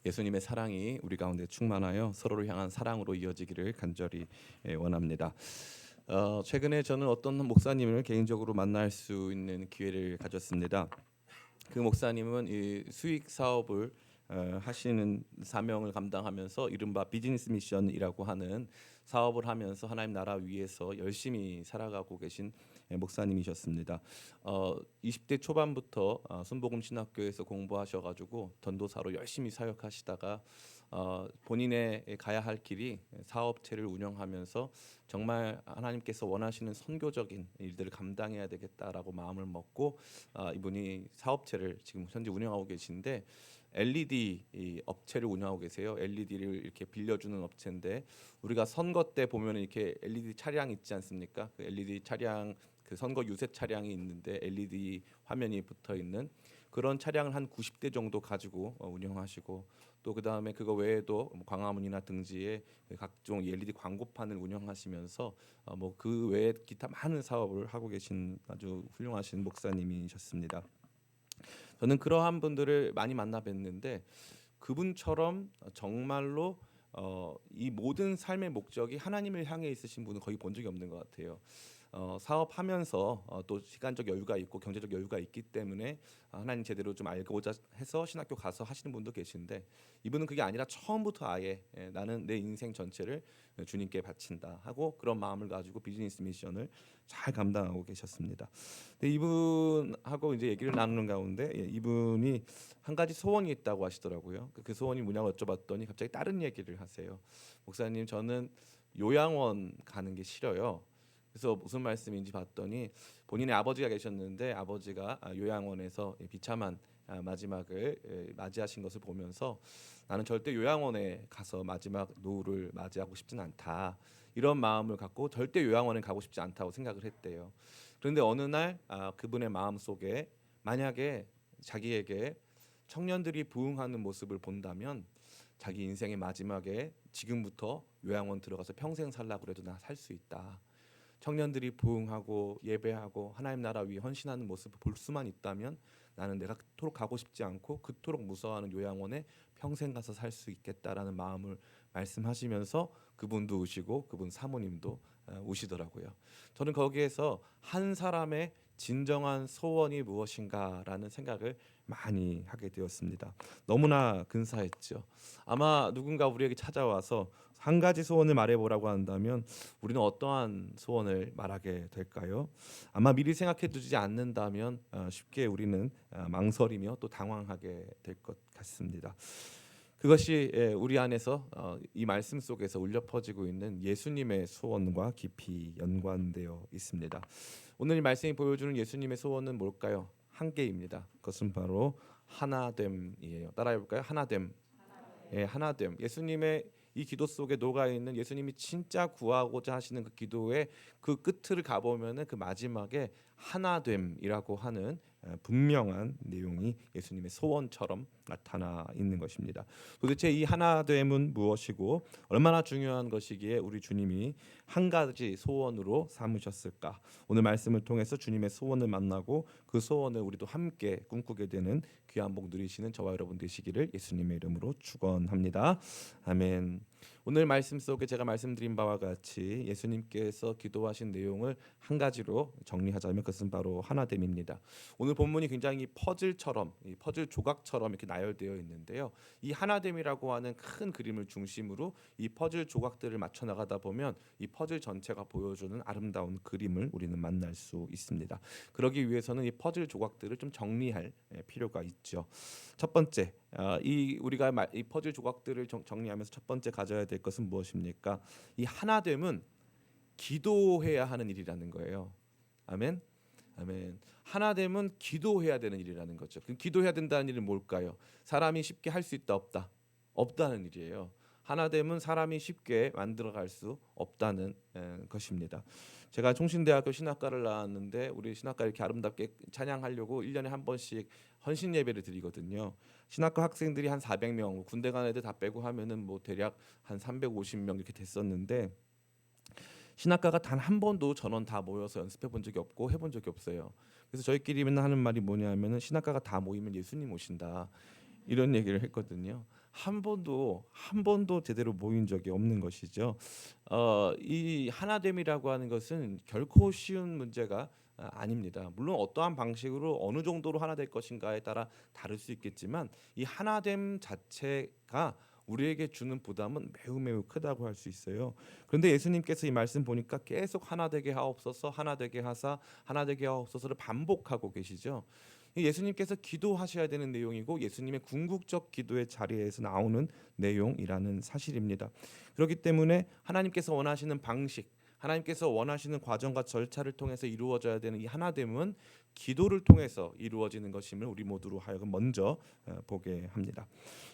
예수님의 사랑이 우리 가운데 충만하여 서로를 향한 사랑으로 이어지기를 간절히 원합니다. 최근에 저는 어떤 목사님을 개인적으로 만날 수 있는 기회를 가졌습니다. 그 목사님은 이 수익 사업을 하시는 사명을 감당하면서 이른바 비즈니스 미션이라고 하는 사업을 하면서 하나님 나라 위에서 열심히 살아가고 계신 목사님이셨습니다. 20대 초반부터 순복음 신학교에서 공부하셔가지고 전도사로 열심히 사역하시다가 본인의 가야 할 길이 사업체를 운영하면서 정말 하나님께서 원하시는 선교적인 일들을 감당해야 되겠다라고 마음을 먹고 이분이 사업체를 지금 현재 운영하고 계신데 LED 이 업체를 운영하고 계세요. LED를 이렇게 빌려주는 업체인데 우리가 선거 때 보면 이렇게 LED 차량 있지 않습니까? 그 LED 차량 그 선거 유세 차량이 있는데 LED 화면이 붙어 있는 그런 차량을 한 90대 정도 가지고 운영하시고 또 그다음에 그거 외에도 광화문이나 등지에 각종 LED 광고판을 운영하시면서 뭐 그 외에 기타 많은 사업을 하고 계신 아주 훌륭하신 목사님이셨습니다. 저는 그러한 분들을 많이 만나 뵀는데 그분처럼 정말로 이 모든 삶의 목적이 하나님을 향해 있으신 분은 거의 본 적이 없는 것 같아요. 사업하면서 또 시간적 여유가 있고 경제적 여유가 있기 때문에 하나님 제대로 좀 알고자 해서 신학교 가서 하시는 분도 계신데 이분은 그게 아니라 처음부터 아예 나는 내 인생 전체를 주님께 바친다 하고 그런 마음을 가지고 비즈니스 미션을 잘 감당하고 계셨습니다. 근데 이분하고 이제 얘기를 나누는 가운데 이분이 한 가지 소원이 있다고 하시더라고요. 그 소원이 뭐냐고 여쭤봤더니 갑자기 다른 얘기를 하세요. 목사님, 저는 요양원 가는 게 싫어요. 그래서 무슨 말씀인지 봤더니 본인의 아버지가 계셨는데 아버지가 요양원에서 비참한 마지막을 맞이하신 것을 보면서 나는 절대 요양원에 가서 마지막 노후를 맞이하고 싶진 않다. 이런 마음을 갖고 절대 요양원에 가고 싶지 않다고 생각을 했대요. 그런데 어느 날 그분의 마음 속에 만약에 자기에게 청년들이 부흥하는 모습을 본다면 자기 인생의 마지막에 지금부터 요양원 들어가서 평생 살라고 그래도 나 살 수 있다. 청년들이 부흥하고 예배하고 하나님 나라 위해 헌신하는 모습을 볼 수만 있다면 나는 내가 그토록 가고 싶지 않고 그토록 무서워하는 요양원에 평생 가서 살 수 있겠다라는 마음을 말씀하시면서 그분도 우시고 그분 사모님도 우시더라고요. 저는 거기에서 한 사람의 진정한 소원이 무엇인가라는 생각을 많이 하게 되었습니다. 너무나 근사했죠. 아마 누군가 우리에게 찾아와서 한 가지 소원을 말해보라고 한다면 우리는 어떠한 소원을 말하게 될까요? 아마 미리 생각해 두지 않는다면 쉽게 우리는 망설이며 또 당황하게 될 것 같습니다. 그것이 우리 안에서 이 말씀 속에서 울려 퍼지고 있는 예수님의 소원과 깊이 연관되어 있습니다. 오늘 이 말씀이 보여주는 예수님의 소원은 뭘까요? 한 개입니다. 그것은 바로 하나됨이에요. 따라해 볼까요? 하나됨. 예, 하나됨. 예수님의 이 기도 속에 녹아 있는 예수님이 진짜 구하고자 하시는 그 기도의 그 끝을 가보면은 그 마지막에 하나됨이라고 하는 분명한 내용이 예수님의 소원처럼 나타나 있는 것입니다. 도대체 이 하나됨은 무엇이고 얼마나 중요한 것이기에 우리 주님이 한 가지 소원으로 삼으셨을까? 오늘 말씀을 통해서 주님의 소원을 만나고 그 소원을 우리도 함께 꿈꾸게 되는 귀한 복 누리시는 저와 여러분 되시기를 예수님의 이름으로 축원합니다. 아멘. 오늘 말씀 속에 제가 말씀드린 바와 같이 예수님께서 기도하신 내용을 한 가지로 정리하자면 그것은 바로 하나됨입니다. 오늘 본문이 굉장히 퍼즐처럼, 이 퍼즐 조각처럼 이렇게 나열되어 있는데요. 이 하나됨이라고 하는 큰 그림을 중심으로 이 퍼즐 조각들을 맞춰 나가다 보면 이 퍼즐 전체가 보여주는 아름다운 그림을 우리는 만날 수 있습니다. 그러기 위해서는 이 퍼즐 조각들을 좀 정리할 필요가 있죠. 첫 번째, 이 우리가 이 퍼즐 조각들을 정리하면서 첫 번째 가져야 될 것은 무엇입니까? 이 하나됨은 기도해야 하는 일이라는 거예요. 아멘. 아멘. 하나됨은 기도해야 되는 일이라는 거죠. 그 기도해야 된다는 일은 뭘까요? 사람이 쉽게 할 수 있다 없다? 없다는 일이에요. 하나됨은 사람이 쉽게 만들어갈 수 없다는 것입니다. 제가 총신대학교 신학과를 나왔는데 우리 신학과 이렇게 아름답게 찬양하려고 1년에 한 번씩 헌신 예배를 드리거든요. 신학과 학생들이 한 400명, 군대 간 애들 다 빼고 하면은 뭐 대략 한 350명 이렇게 됐었는데 신학과가 단 한 번도 전원 다 모여서 연습해 본 적이 없고 해본 적이 없어요. 그래서 저희끼리 맨날 하는 말이 뭐냐면은 신학과가 다 모이면 예수님 오신다. 이런 얘기를 했거든요. 한 번도 제대로 모인 적이 없는 것이죠. 이 하나됨이라고 하는 것은 결코 쉬운 문제가 아닙니다. 물론 어떠한 방식으로 어느 정도로 하나 될 것인가에 따라 다를 수 있겠지만 이 하나됨 자체가 우리에게 주는 부담은 매우 매우 크다고 할 수 있어요. 그런데 예수님께서 이 말씀 보니까 계속 하나 되게 하옵소서, 하나 되게 하사, 하나 되게 하옵소서를 반복하고 계시죠. 예수님께서 기도하셔야 되는 내용이고 예수님의 궁극적 기도의 자리에서 나오는 내용이라는 사실입니다. 그렇기 때문에 하나님께서 원하시는 방식, 하나님께서 원하시는 과정과 절차를 통해서 이루어져야 되는 이 하나됨은 기도를 통해서 이루어지는 것임을 우리 모두로 하여금 먼저 보게 합니다.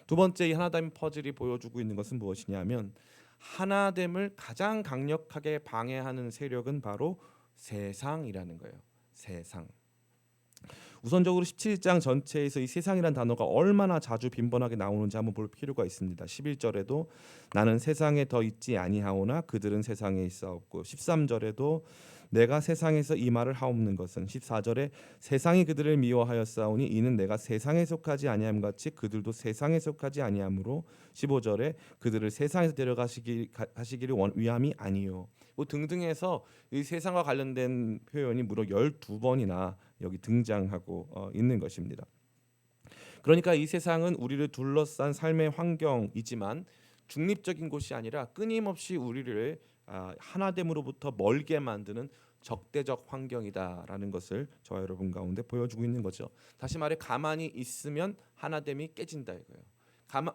두 번째, 이 하나됨 퍼즐이 보여주고 있는 것은 무엇이냐면 하나됨을 가장 강력하게 방해하는 세력은 바로 세상이라는 거예요. 세상. 우선적으로 17장 전체에서 이 세상이란 단어가 얼마나 자주 빈번하게 나오는지 한번 볼 필요가 있습니다. 11절에도 나는 세상에 더 있지 아니하오나 그들은 세상에 있사옵고, 13절에도 내가 세상에서 이 말을 하옵는 것은, 14절에 세상이 그들을 미워하였사오니 이는 내가 세상에 속하지 아니함 같이 그들도 세상에 속하지 아니하므로, 15절에 그들을 세상에서 데려가시기를 위함이 아니요, 뭐 등등해서 이 세상과 관련된 표현이 무려 12번이나 여기 등장하고 있는 것입니다. 그러니까 이 세상은 우리를 둘러싼 삶의 환경이지만 중립적인 곳이 아니라 끊임없이 우리를 하나됨으로부터 멀게 만드는 적대적 환경이다라는 것을 저와 여러분 가운데 보여주고 있는 거죠. 다시 말해 가만히 있으면 하나됨이 깨진다 이거예요.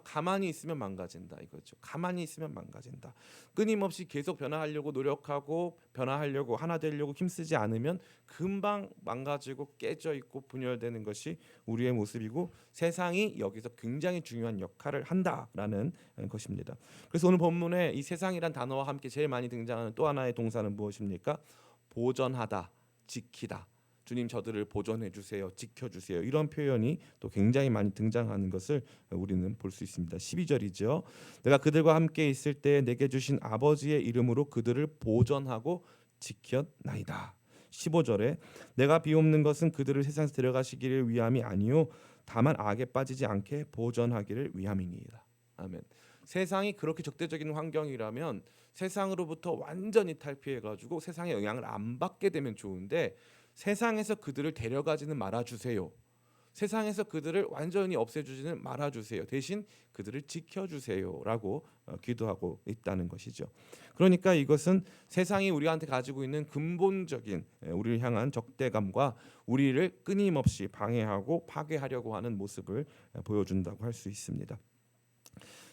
가만히 있으면 망가진다 이거죠. 가만히 있으면 망가진다. 끊임없이 계속 변화하려고 노력하고 변화하려고 하나 되려고 힘쓰지 않으면 금방 망가지고 깨져 있고 분열되는 것이 우리의 모습이고 세상이 여기서 굉장히 중요한 역할을 한다라는 것입니다. 그래서 오늘 본문에 이 세상이란 단어와 함께 제일 많이 등장하는 또 하나의 동사는 무엇입니까? 보전하다, 지키다. 주님 저들을 보존해 주세요, 지켜 주세요. 이런 표현이 또 굉장히 많이 등장하는 것을 우리는 볼 수 있습니다. 12절이죠. 내가 그들과 함께 있을 때 내게 주신 아버지의 이름으로 그들을 보존하고 지켰나이다. 15절에 내가 비옵는 것은 그들을 세상에서 데려가시기를 위함이 아니요 다만 악에 빠지지 않게 보존하기를 위함이니이다. 아멘. 세상이 그렇게 적대적인 환경이라면 세상으로부터 완전히 탈피해 가지고 세상의 영향을 안 받게 되면 좋은데, 세상에서 그들을 데려가지는 말아주세요. 세상에서 그들을 완전히 없애주지는 말아주세요. 대신 그들을 지켜주세요라고 기도하고 있다는 것이죠. 그러니까 이것은 세상이 우리한테 가지고 있는 근본적인 우리를 향한 적대감과 우리를 끊임없이 방해하고 파괴하려고 하는 모습을 보여준다고 할 수 있습니다.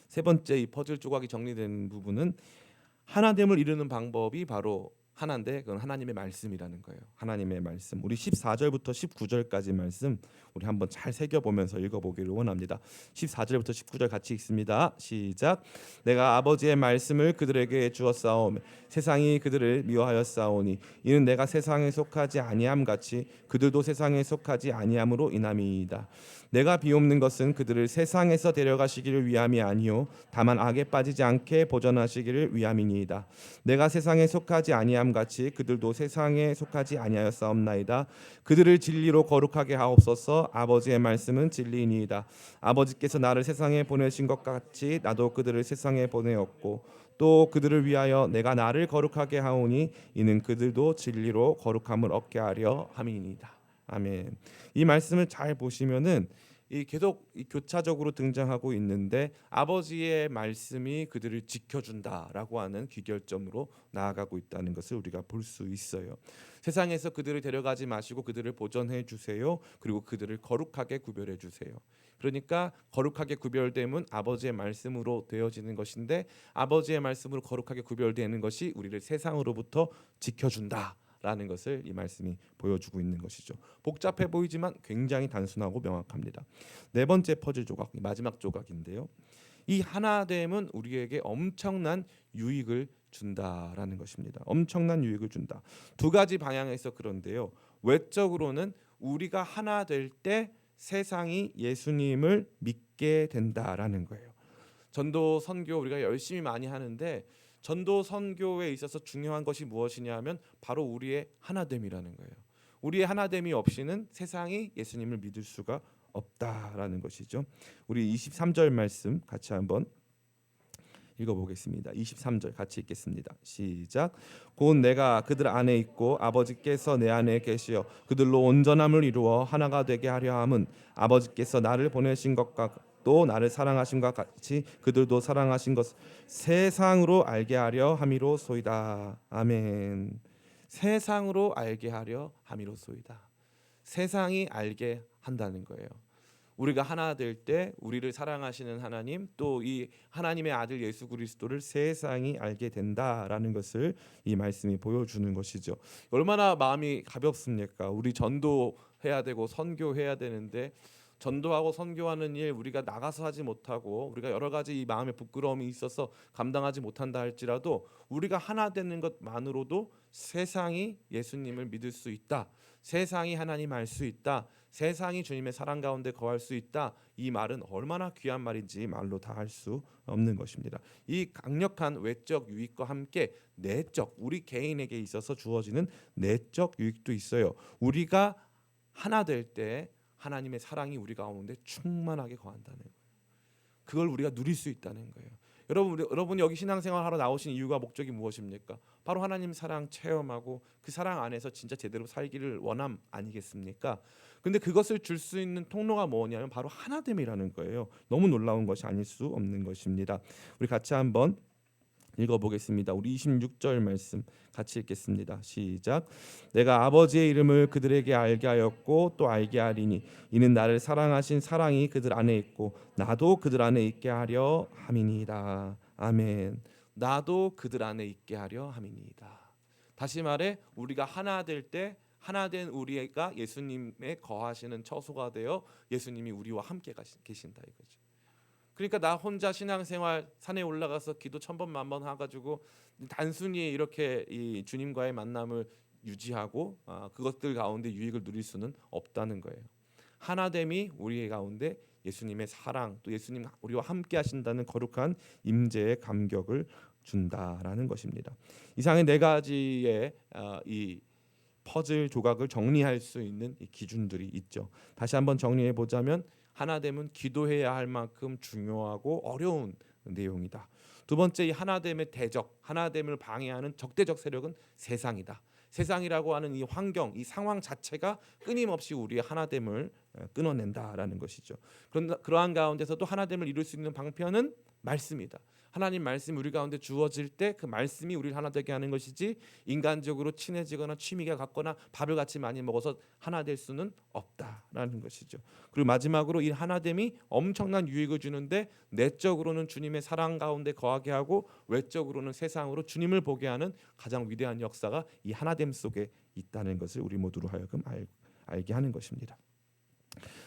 세 번째, 이 퍼즐 조각이 정리된 부분은 하나됨을 이루는 방법이 바로 하나인데 그건 하나님의 말씀이라는 거예요. 하나님의 말씀. 우리 14절부터 19절까지 말씀 우리 한번 잘 새겨보면서 읽어보기를 원합니다. 14절부터 19절 같이 읽습니다. 시작. 내가 아버지의 말씀을 그들에게 주었사오며 세상이 그들을 미워하였사오니 이는 내가 세상에 속하지 아니함 같이 그들도 세상에 속하지 아니함으로 인함이이다. 내가 비옵는 것은 그들을 세상에서 데려가시기를 위함이 아니요 다만 악에 빠지지 않게 보존하시기를 위함이니이다. 내가 세상에 속하지 아니함 같이 그들도 세상에 속하지 아니하였사옵나이다. 그들을 진리로 거룩하게 하옵소서. 아버지의 말씀은 진리이니이다. 아버지께서 나를 세상에 보내신 것 같이 나도 그들을 세상에 보내었고 또 그들을 위하여 내가 나를 거룩하게 하오니 이는 그들도 진리로 거룩함을 얻게 하려 함이니이다. 아멘. 이 말씀을 잘 보시면은 계속 교차적으로 등장하고 있는데 아버지의 말씀이 그들을 지켜준다라고 하는 귀결점으로 나아가고 있다는 것을 우리가 볼 수 있어요. 세상에서 그들을 데려가지 마시고 그들을 보존해 주세요. 그리고 그들을 거룩하게 구별해 주세요. 그러니까 거룩하게 구별됨은 아버지의 말씀으로 되어지는 것인데 아버지의 말씀으로 거룩하게 구별되는 것이 우리를 세상으로부터 지켜준다 라는 것을 이 말씀이 보여주고 있는 것이죠. 복잡해 보이지만 굉장히 단순하고 명확합니다. 네 번째 퍼즐 조각, 마지막 조각인데요. 이 하나됨은 우리에게 엄청난 유익을 준다라는 것입니다. 엄청난 유익을 준다. 두 가지 방향에서 그런데요. 외적으로는 우리가 하나 될 때 세상이 예수님을 믿게 된다라는 거예요. 전도 선교 우리가 열심히 많이 하는데 전도 선교에 있어서 중요한 것이 무엇이냐면 바로 우리의 하나됨이라는 거예요. 우리의 하나됨이 없이는 세상이 예수님을 믿을 수가 없다라는 것이죠. 우리 23절 말씀 같이 한번 읽어보겠습니다. 23절 같이 읽겠습니다. 시작. 곧 내가 그들 안에 있고 아버지께서 내 안에 계시어 그들로 온전함을 이루어 하나가 되게 하려 함은 아버지께서 나를 보내신 것과 또 나를 사랑하심과 같이 그들도 사랑하신 것 세상으로 알게 하려 함이로소이다. 아멘. 세상으로 알게 하려 함이로소이다. 세상이 알게 한다는 거예요. 우리가 하나 될 때 우리를 사랑하시는 하나님, 또 이 하나님의 아들 예수 그리스도를 세상이 알게 된다라는 것을 이 말씀이 보여주는 것이죠. 얼마나 마음이 가볍습니까? 우리 전도해야 되고 선교해야 되는데 전도하고 선교하는 일 우리가 나가서 하지 못하고 우리가 여러 가지 이 마음의 부끄러움이 있어서 감당하지 못한다 할지라도 우리가 하나 되는 것만으로도 세상이 예수님을 믿을 수 있다. 세상이 하나님 알 수 있다. 세상이 주님의 사랑 가운데 거할 수 있다. 이 말은 얼마나 귀한 말인지 말로 다 할 수 없는 것입니다. 이 강력한 외적 유익과 함께 내적, 우리 개인에게 있어서 주어지는 내적 유익도 있어요. 우리가 하나 될 때 하나님의 사랑이 우리 가운데 충만하게 거한다는 거예요. 그걸 우리가 누릴 수 있다는 거예요. 여러분이 여기 신앙생활 하러 나오신 이유가 목적이 무엇입니까? 바로 하나님 사랑 체험하고 그 사랑 안에서 진짜 제대로 살기를 원함 아니겠습니까? 근데 그것을 줄 수 있는 통로가 뭐냐면 바로 하나됨이라는 거예요. 너무 놀라운 것이 아닐 수 없는 것입니다. 우리 같이 한번 읽어보겠습니다. 우리 26절 말씀 같이 읽겠습니다. 시작. 내가 아버지의 이름을 그들에게 알게 하였고 또 알게 하리니 이는 나를 사랑하신 사랑이 그들 안에 있고 나도 그들 안에 있게 하려 함이니이다. 아멘. 나도 그들 안에 있게 하려 함이니이다. 다시 말해 우리가 하나 될 때 하나 된 우리가 예수님의 거하시는 처소가 되어 예수님이 우리와 함께 계신다 이거죠. 그러니까 나 혼자 신앙생활 산에 올라가서 기도 1000번 만번 해가지고 단순히 이렇게 이 주님과의 만남을 유지하고 그것들 가운데 유익을 누릴 수는 없다는 거예요. 하나됨이 우리 가운데 예수님의 사랑 또 예수님 우리와 함께 하신다는 거룩한 임재의 감격을 준다라는 것입니다. 이상의 네 가지의 이 퍼즐 조각을 정리할 수 있는 이 기준들이 있죠. 다시 한번 정리해 보자면 하나됨은 기도해야 할 만큼 중요하고 어려운 내용이다. 두 번째, 이 하나됨의 대적, 하나됨을 방해하는 적대적 세력은 세상이다. 세상이라고 하는 이 환경, 이 상황 자체가 끊임없이 우리의 하나됨을 끊어낸다라는 것이죠. 그러한 가운데서도 하나됨을 이룰 수 있는 방편은 말씀이다. 하나님 말씀이 우리 가운데 주어질 때 그 말씀이 우리를 하나 되게 하는 것이지 인간적으로 친해지거나 취미가 같거나 밥을 같이 많이 먹어서 하나 될 수는 없다라는 것이죠. 그리고 마지막으로 이 하나됨이 엄청난 유익을 주는데 내적으로는 주님의 사랑 가운데 거하게 하고 외적으로는 세상으로 주님을 보게 하는 가장 위대한 역사가 이 하나됨 속에 있다는 것을 우리 모두로 하여금 알게 하는 것입니다.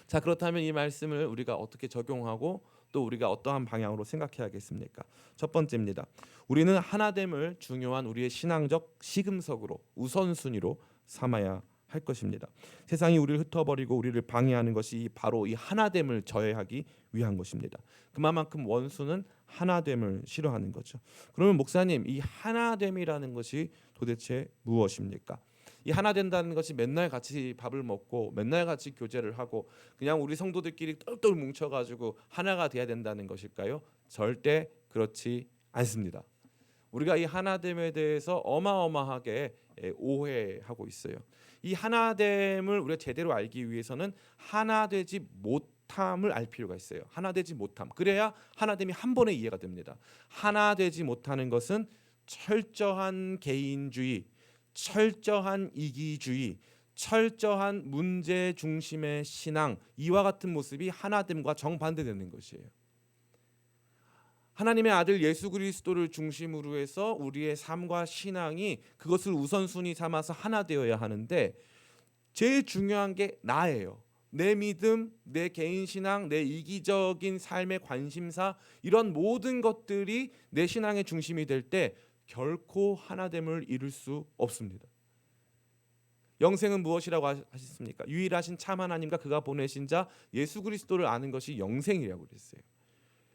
자, 그렇다면 이 말씀을 우리가 어떻게 적용하고 또 우리가 어떠한 방향으로 생각해야겠습니까? 첫 번째입니다. 우리는 하나됨을 중요한 우리의 신앙적 시금석으로 우선순위로 삼아야 할 것입니다. 세상이 우리를 흩어버리고 우리를 방해하는 것이 바로 이 하나됨을 저해하기 위한 것입니다. 그만큼 원수는 하나됨을 싫어하는 거죠. 그러면 목사님, 이 하나됨이라는 것이 도대체 무엇입니까? 이 하나 된다는 것이 맨날 같이 밥을 먹고 맨날 같이 교제를 하고 그냥 우리 성도들끼리 똘똘 뭉쳐가지고 하나가 돼야 된다는 것일까요? 절대 그렇지 않습니다. 우리가 이 하나됨에 대해서 어마어마하게 오해하고 있어요. 이 하나됨을 우리가 제대로 알기 위해서는 하나되지 못함을 알 필요가 있어요. 하나되지 못함. 그래야 하나됨이 한 번에 이해가 됩니다. 하나되지 못하는 것은 철저한 개인주의, 철저한 이기주의, 철저한 문제 중심의 신앙, 이와 같은 모습이 하나됨과 정반대되는 것이에요. 하나님의 아들 예수 그리스도를 중심으로 해서 우리의 삶과 신앙이 그것을 우선순위 삼아서 하나 되어야 하는데 제일 중요한 게 나예요. 내 믿음, 내 개인 신앙, 내 이기적인 삶의 관심사, 이런 모든 것들이 내 신앙의 중심이 될 때 결코 하나됨을 이룰 수 없습니다. 영생은 무엇이라고 하셨습니까? 유일하신 참 하나님과 그가 보내신 자 예수 그리스도를 아는 것이 영생이라고 그랬어요.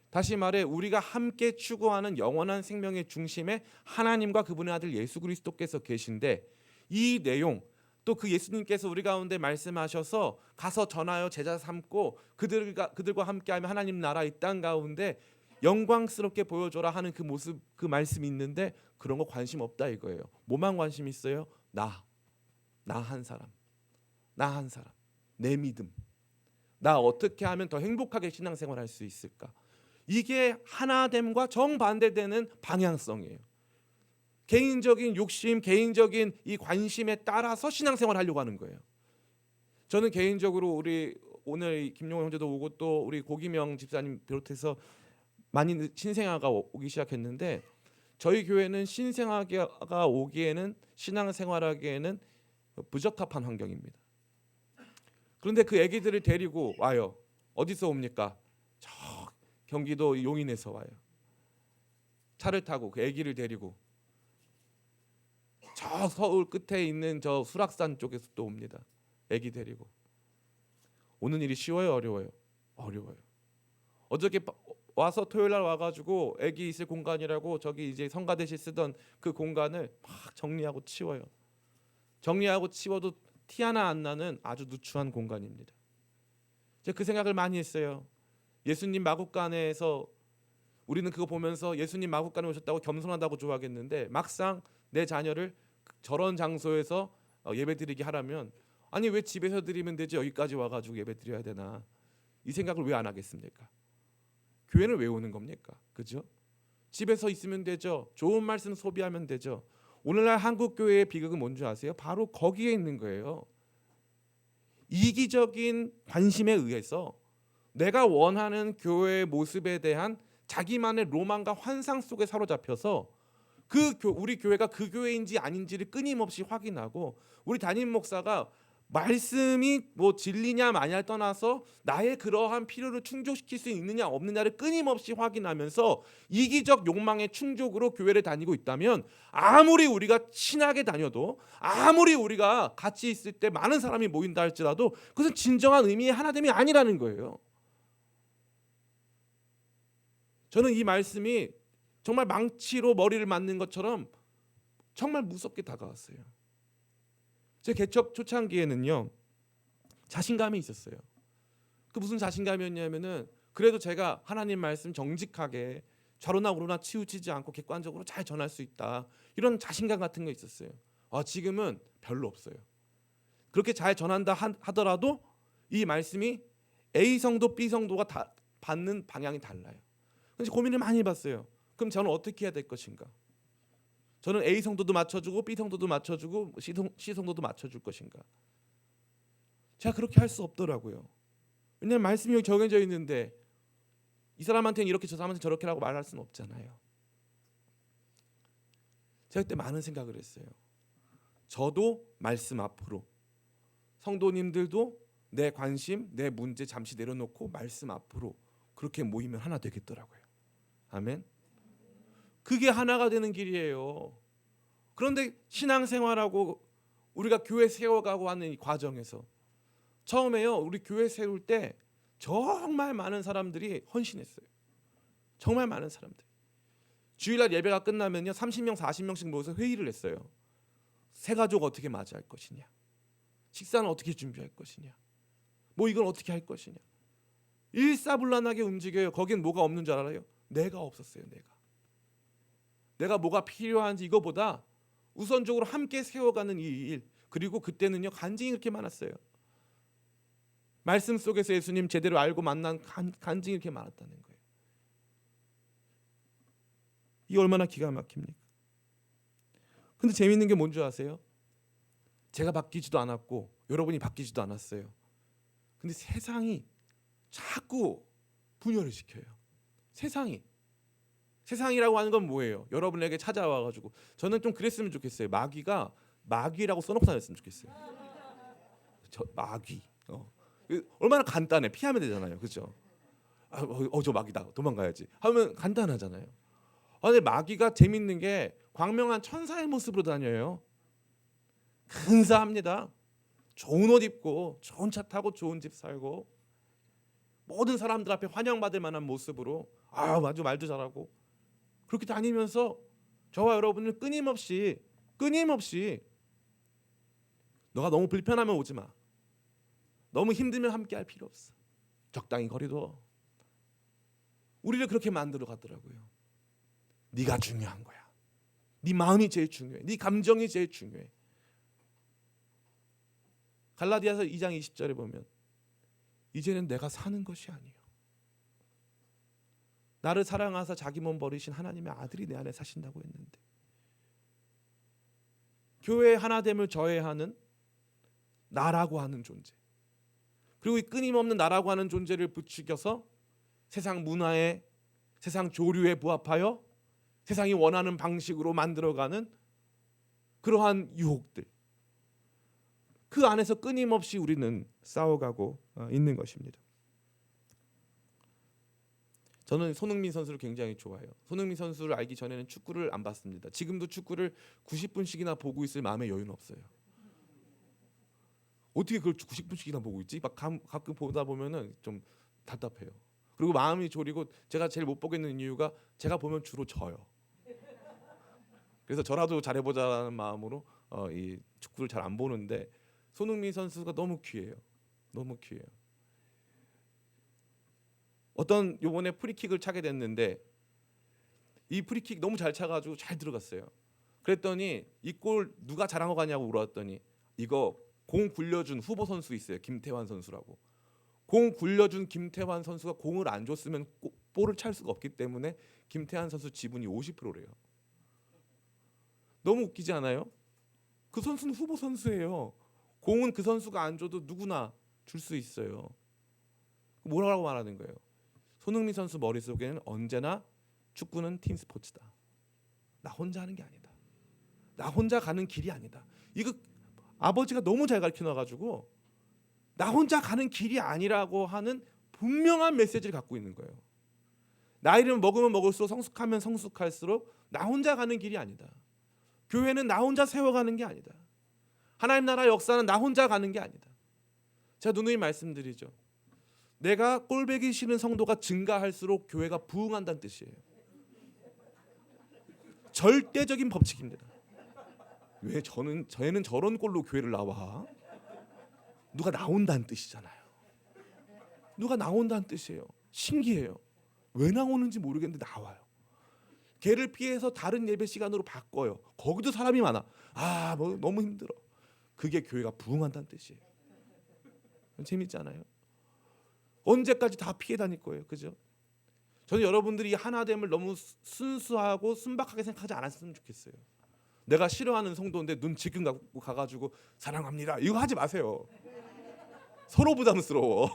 다시 말해 우리가 함께 추구하는 영원한 생명의 중심에 하나님과 그분의 아들 예수 그리스도께서 계신데 이 내용, 또 그 예수님께서 우리 가운데 말씀하셔서 가서 전하여 제자 삼고 그들과 함께하며 하나님 나라 이 땅 가운데 영광스럽게 보여줘라 하는 그 모습, 그 말씀이 있는데 그런 거 관심 없다 이거예요. 뭐만 관심 있어요? 나 한 사람, 나 한 사람, 내 믿음, 나 어떻게 하면 더 행복하게 신앙생활할 수 있을까? 이게 하나됨과 정반대되는 방향성이에요. 개인적인 욕심, 개인적인 이 관심에 따라서 신앙생활 하려고 하는 거예요. 저는 개인적으로 우리 오늘 김용호 형제도 오고 또 우리 고기명 집사님 비롯해서 많이 신생아가 오기 시작했는데 저희 교회는 신생아가 오기에는 신앙생활하기에는 부적합한 환경입니다. 그런데 그 아기들을 데리고 와요. 어디서 옵니까? 저 경기도 용인에서 와요. 차를 타고 그 아기를 데리고 저 서울 끝에 있는 저 수락산 쪽에서 또 옵니다. 아기 데리고 오는 일이 쉬워요, 어려워요? 어려워요. 어저께 와서 토요일 날 와가지고 아기 있을 공간이라고 저기 이제 성가대실 쓰던 그 공간을 막 정리하고 치워요. 정리하고 치워도 티 하나 안 나는 아주 누추한 공간입니다. 제가 그 생각을 많이 했어요. 예수님 마국간에서 우리는 그거 보면서 예수님 마국간에 오셨다고 겸손하다고 좋아하겠는데 막상 내 자녀를 저런 장소에서 예배드리게 하라면 아니 왜 집에서 드리면 되지 여기까지 와가지고 예배드려야 되나 이 생각을 왜 안 하겠습니까? 교회는 왜 오는 겁니까? 그죠? 집에서 있으면 되죠. 좋은 말씀 소비하면 되죠. 오늘날 한국 교회의 비극은 뭔지 아세요? 바로 거기에 있는 거예요. 이기적인 관심에 의해서 내가 원하는 교회의 모습에 대한 자기만의 로망과 환상 속에 사로잡혀서 우리 교회가 그 교회인지 아닌지를 끊임없이 확인하고 우리 담임 목사가 말씀이 뭐 진리냐 마냐를 떠나서 나의 그러한 필요를 충족시킬 수 있느냐 없느냐를 끊임없이 확인하면서 이기적 욕망의 충족으로 교회를 다니고 있다면 아무리 우리가 친하게 다녀도 아무리 우리가 같이 있을 때 많은 사람이 모인다 할지라도 그것은 진정한 의미의 하나됨이 아니라는 거예요. 저는 이 말씀이 정말 망치로 머리를 맞는 것처럼 정말 무섭게 다가왔어요. 제 개척 초창기에는요 자신감이 있었어요. 그 무슨 자신감이었냐면은 그래도 제가 하나님 말씀 정직하게 좌로나 우로나 치우치지 않고 객관적으로 잘 전할 수 있다 이런 자신감 같은 거 있었어요. 지금은 별로 없어요. 그렇게 잘 전한다 하더라도 이 말씀이 A 성도 B 성도가 다 받는 방향이 달라요. 그래서 고민을 많이 해봤어요. 그럼 저는 어떻게 해야 될 것인가? 저는 A 성도도 맞춰주고 B 성도도 맞춰주고 C 성도도 맞춰줄 것인가? 제가 그렇게 할 수 없더라고요. 왜냐하면 말씀이 여기 정해져 있는데 이 사람한테는 이렇게 저 사람한테는 저렇게 라고 말할 수는 없잖아요. 제가 그때 많은 생각을 했어요. 저도 말씀 앞으로 성도님들도 내 관심, 내 문제 잠시 내려놓고 말씀 앞으로 그렇게 모이면 하나 되겠더라고요. 아멘. 그게 하나가 되는 길이에요. 그런데 신앙생활하고 우리가 교회 세워가고 하는 이 과정에서 처음에요. 우리 교회 세울 때 정말 많은 사람들이 헌신했어요. 정말 많은 사람들. 주일날 예배가 끝나면요 30명 40명씩 모여서 회의를 했어요. 새 가족 어떻게 맞이할 것이냐, 식사는 어떻게 준비할 것이냐, 뭐 이건 어떻게 할 것이냐. 일사불란하게 움직여요. 거긴 뭐가 없는 줄 알아요? 내가 없었어요. 내가 뭐가 필요한지 이거보다 우선적으로 함께 세워가는 이 일. 그리고 그때는요 간증이 그렇게 많았어요. 말씀 속에서 예수님 제대로 알고 만난 간증이 이렇게 많았다는 거예요. 이게 얼마나 기가 막힙니까? 근데 재미있는 게 뭔지 아세요? 제가 바뀌지도 않았고 여러분이 바뀌지도 않았어요. 근데 세상이 자꾸 분열을 시켜요. 세상이라고 하는 건 뭐예요? 여러분에게 찾아와가지고 저는 좀 그랬으면 좋겠어요. 마귀라고 써놓고 다녔으면 좋겠어요. 저 마귀. 얼마나 간단해. 피하면 되잖아요. 그렇죠? 저 마귀다. 도망가야지. 하면 간단하잖아요. 근데 마귀가 재밌는 게 광명한 천사의 모습으로 다녀요. 근사합니다. 좋은 옷 입고 좋은 차 타고 좋은 집 살고 모든 사람들 앞에 환영받을 만한 모습으로 아주 말도 잘하고 그렇게 다니면서 저와 여러분은 끊임없이 너가 너무 불편하면 오지 마. 너무 힘들면 함께 할 필요 없어. 적당히 거리둬. 우리를 그렇게 만들어 갔더라고요. 네가 중요한 거야. 네 마음이 제일 중요해. 네 감정이 제일 중요해. 갈라디아서 2장 20절에 보면 이제는 내가 사는 것이 아니요 나를 사랑하사 자기 몸 버리신 하나님의 아들이 내 안에 사신다고 했는데, 교회의 하나됨을 저해하는 나라고 하는 존재, 그리고 이 끊임없는 나라고 하는 존재를 부추겨서 세상 문화에, 세상 조류에 부합하여 세상이 원하는 방식으로 만들어가는 그러한 유혹들, 그 안에서 끊임없이 우리는 싸워가고 있는 것입니다. 저는 손흥민 선수를 굉장히 좋아해요. 손흥민 선수를 알기 전에는 축구를 안 봤습니다. 지금도 축구를 90분씩이나 보고 있을 마음의 여유는 없어요. 어떻게 그걸 90분씩이나 보고 있지? 막 가끔 보다 보면은 좀 답답해요. 그리고 마음이 졸이고, 제가 제일 못 보겠는 이유가 제가 보면 주로 져요. 그래서 저라도 잘해보자는 마음으로 이 축구를 잘 안 보는데, 손흥민 선수가 너무 귀해요. 너무 귀해요. 어떤 요번에 프리킥을 차게 됐는데 이 프리킥 너무 잘 차가지고 잘 들어갔어요. 그랬더니 이 골 누가 잘한 거 같냐고 물어봤더니, 이거 공 굴려준 후보 선수 있어요. 김태환 선수라고. 공 굴려준 김태환 선수가 공을 안 줬으면 볼을 찰 수가 없기 때문에 김태환 선수 지분이 50%래요. 너무 웃기지 않아요? 그 선수는 후보 선수예요. 공은 그 선수가 안 줘도 누구나 줄 수 있어요. 뭐라고 말하는 거예요? 손흥민 선수 머릿속에는 언제나 축구는 팀 스포츠다. 나 혼자 하는 게 아니다. 나 혼자 가는 길이 아니다. 이거 아버지가 너무 잘 가르쳐놔가지고 나 혼자 가는 길이 아니라고 하는 분명한 메시지를 갖고 있는 거예요. 나이를 먹으면 먹을수록, 성숙하면 성숙할수록 나 혼자 가는 길이 아니다. 교회는 나 혼자 세워가는 게 아니다. 하나님 나라 역사는 나 혼자 가는 게 아니다. 제가 누누이 말씀드리죠. 내가 꼴배기 싫은 성도가 증가할수록 교회가 부흥한다는 뜻이에요. 절대적인 법칙입니다. 왜 저희는 저런 꼴로 교회를 나와? 누가 나온다는 뜻이잖아요. 누가 나온다는 뜻이에요. 신기해요. 왜 나오는지 모르겠는데 나와요. 걔를 피해서 다른 예배 시간으로 바꿔요. 거기도 사람이 많아. 뭐 너무 힘들어. 그게 교회가 부흥한다는 뜻이에요. 재밌지 않아요? 언제까지 다 피해 다닐 거예요, 그죠? 저는 여러분들이 하나됨을 너무 순수하고 순박하게 생각하지 않았으면 좋겠어요. 내가 싫어하는 성도인데 눈 지금 갖고 가가지고 사랑합니다, 이거 하지 마세요. 서로 부담스러워.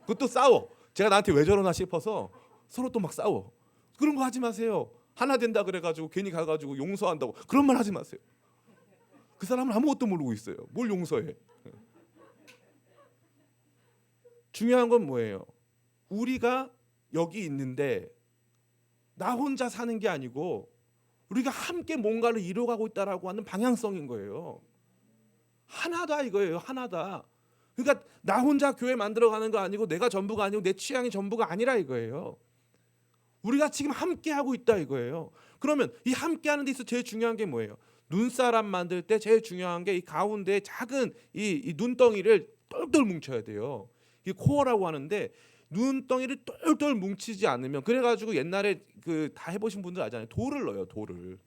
그것도 싸워. 제가 나한테 왜 저러나 싶어서 서로 또 막 싸워. 그런 거 하지 마세요. 하나 된다 그래가지고 괜히 가가지고 용서한다고 그런 말 하지 마세요. 그 사람은 아무것도 모르고 있어요. 뭘 용서해? 중요한 건 뭐예요? 우리가 여기 있는데 나 혼자 사는 게 아니고 우리가 함께 뭔가를 이루어가고 있다라고 하는 방향성인 거예요. 하나다 이거예요. 하나다. 그러니까 나 혼자 교회 만들어가는 거 아니고 내가 전부가 아니고 내 취향이 전부가 아니라 이거예요. 우리가 지금 함께 하고 있다 이거예요. 그러면 이 함께 하는 데 있어서 제일 중요한 게 뭐예요? 눈사람 만들 때 제일 중요한 게 이 가운데 작은 이 눈덩이를 똘똘 뭉쳐야 돼요. 이게 코어라고 하는데 눈덩이를 똘똘 뭉치지 않으면, 그래가지고 옛날에 그 다 해보신 분들 알잖아요. 돌을 넣어요. 돌을.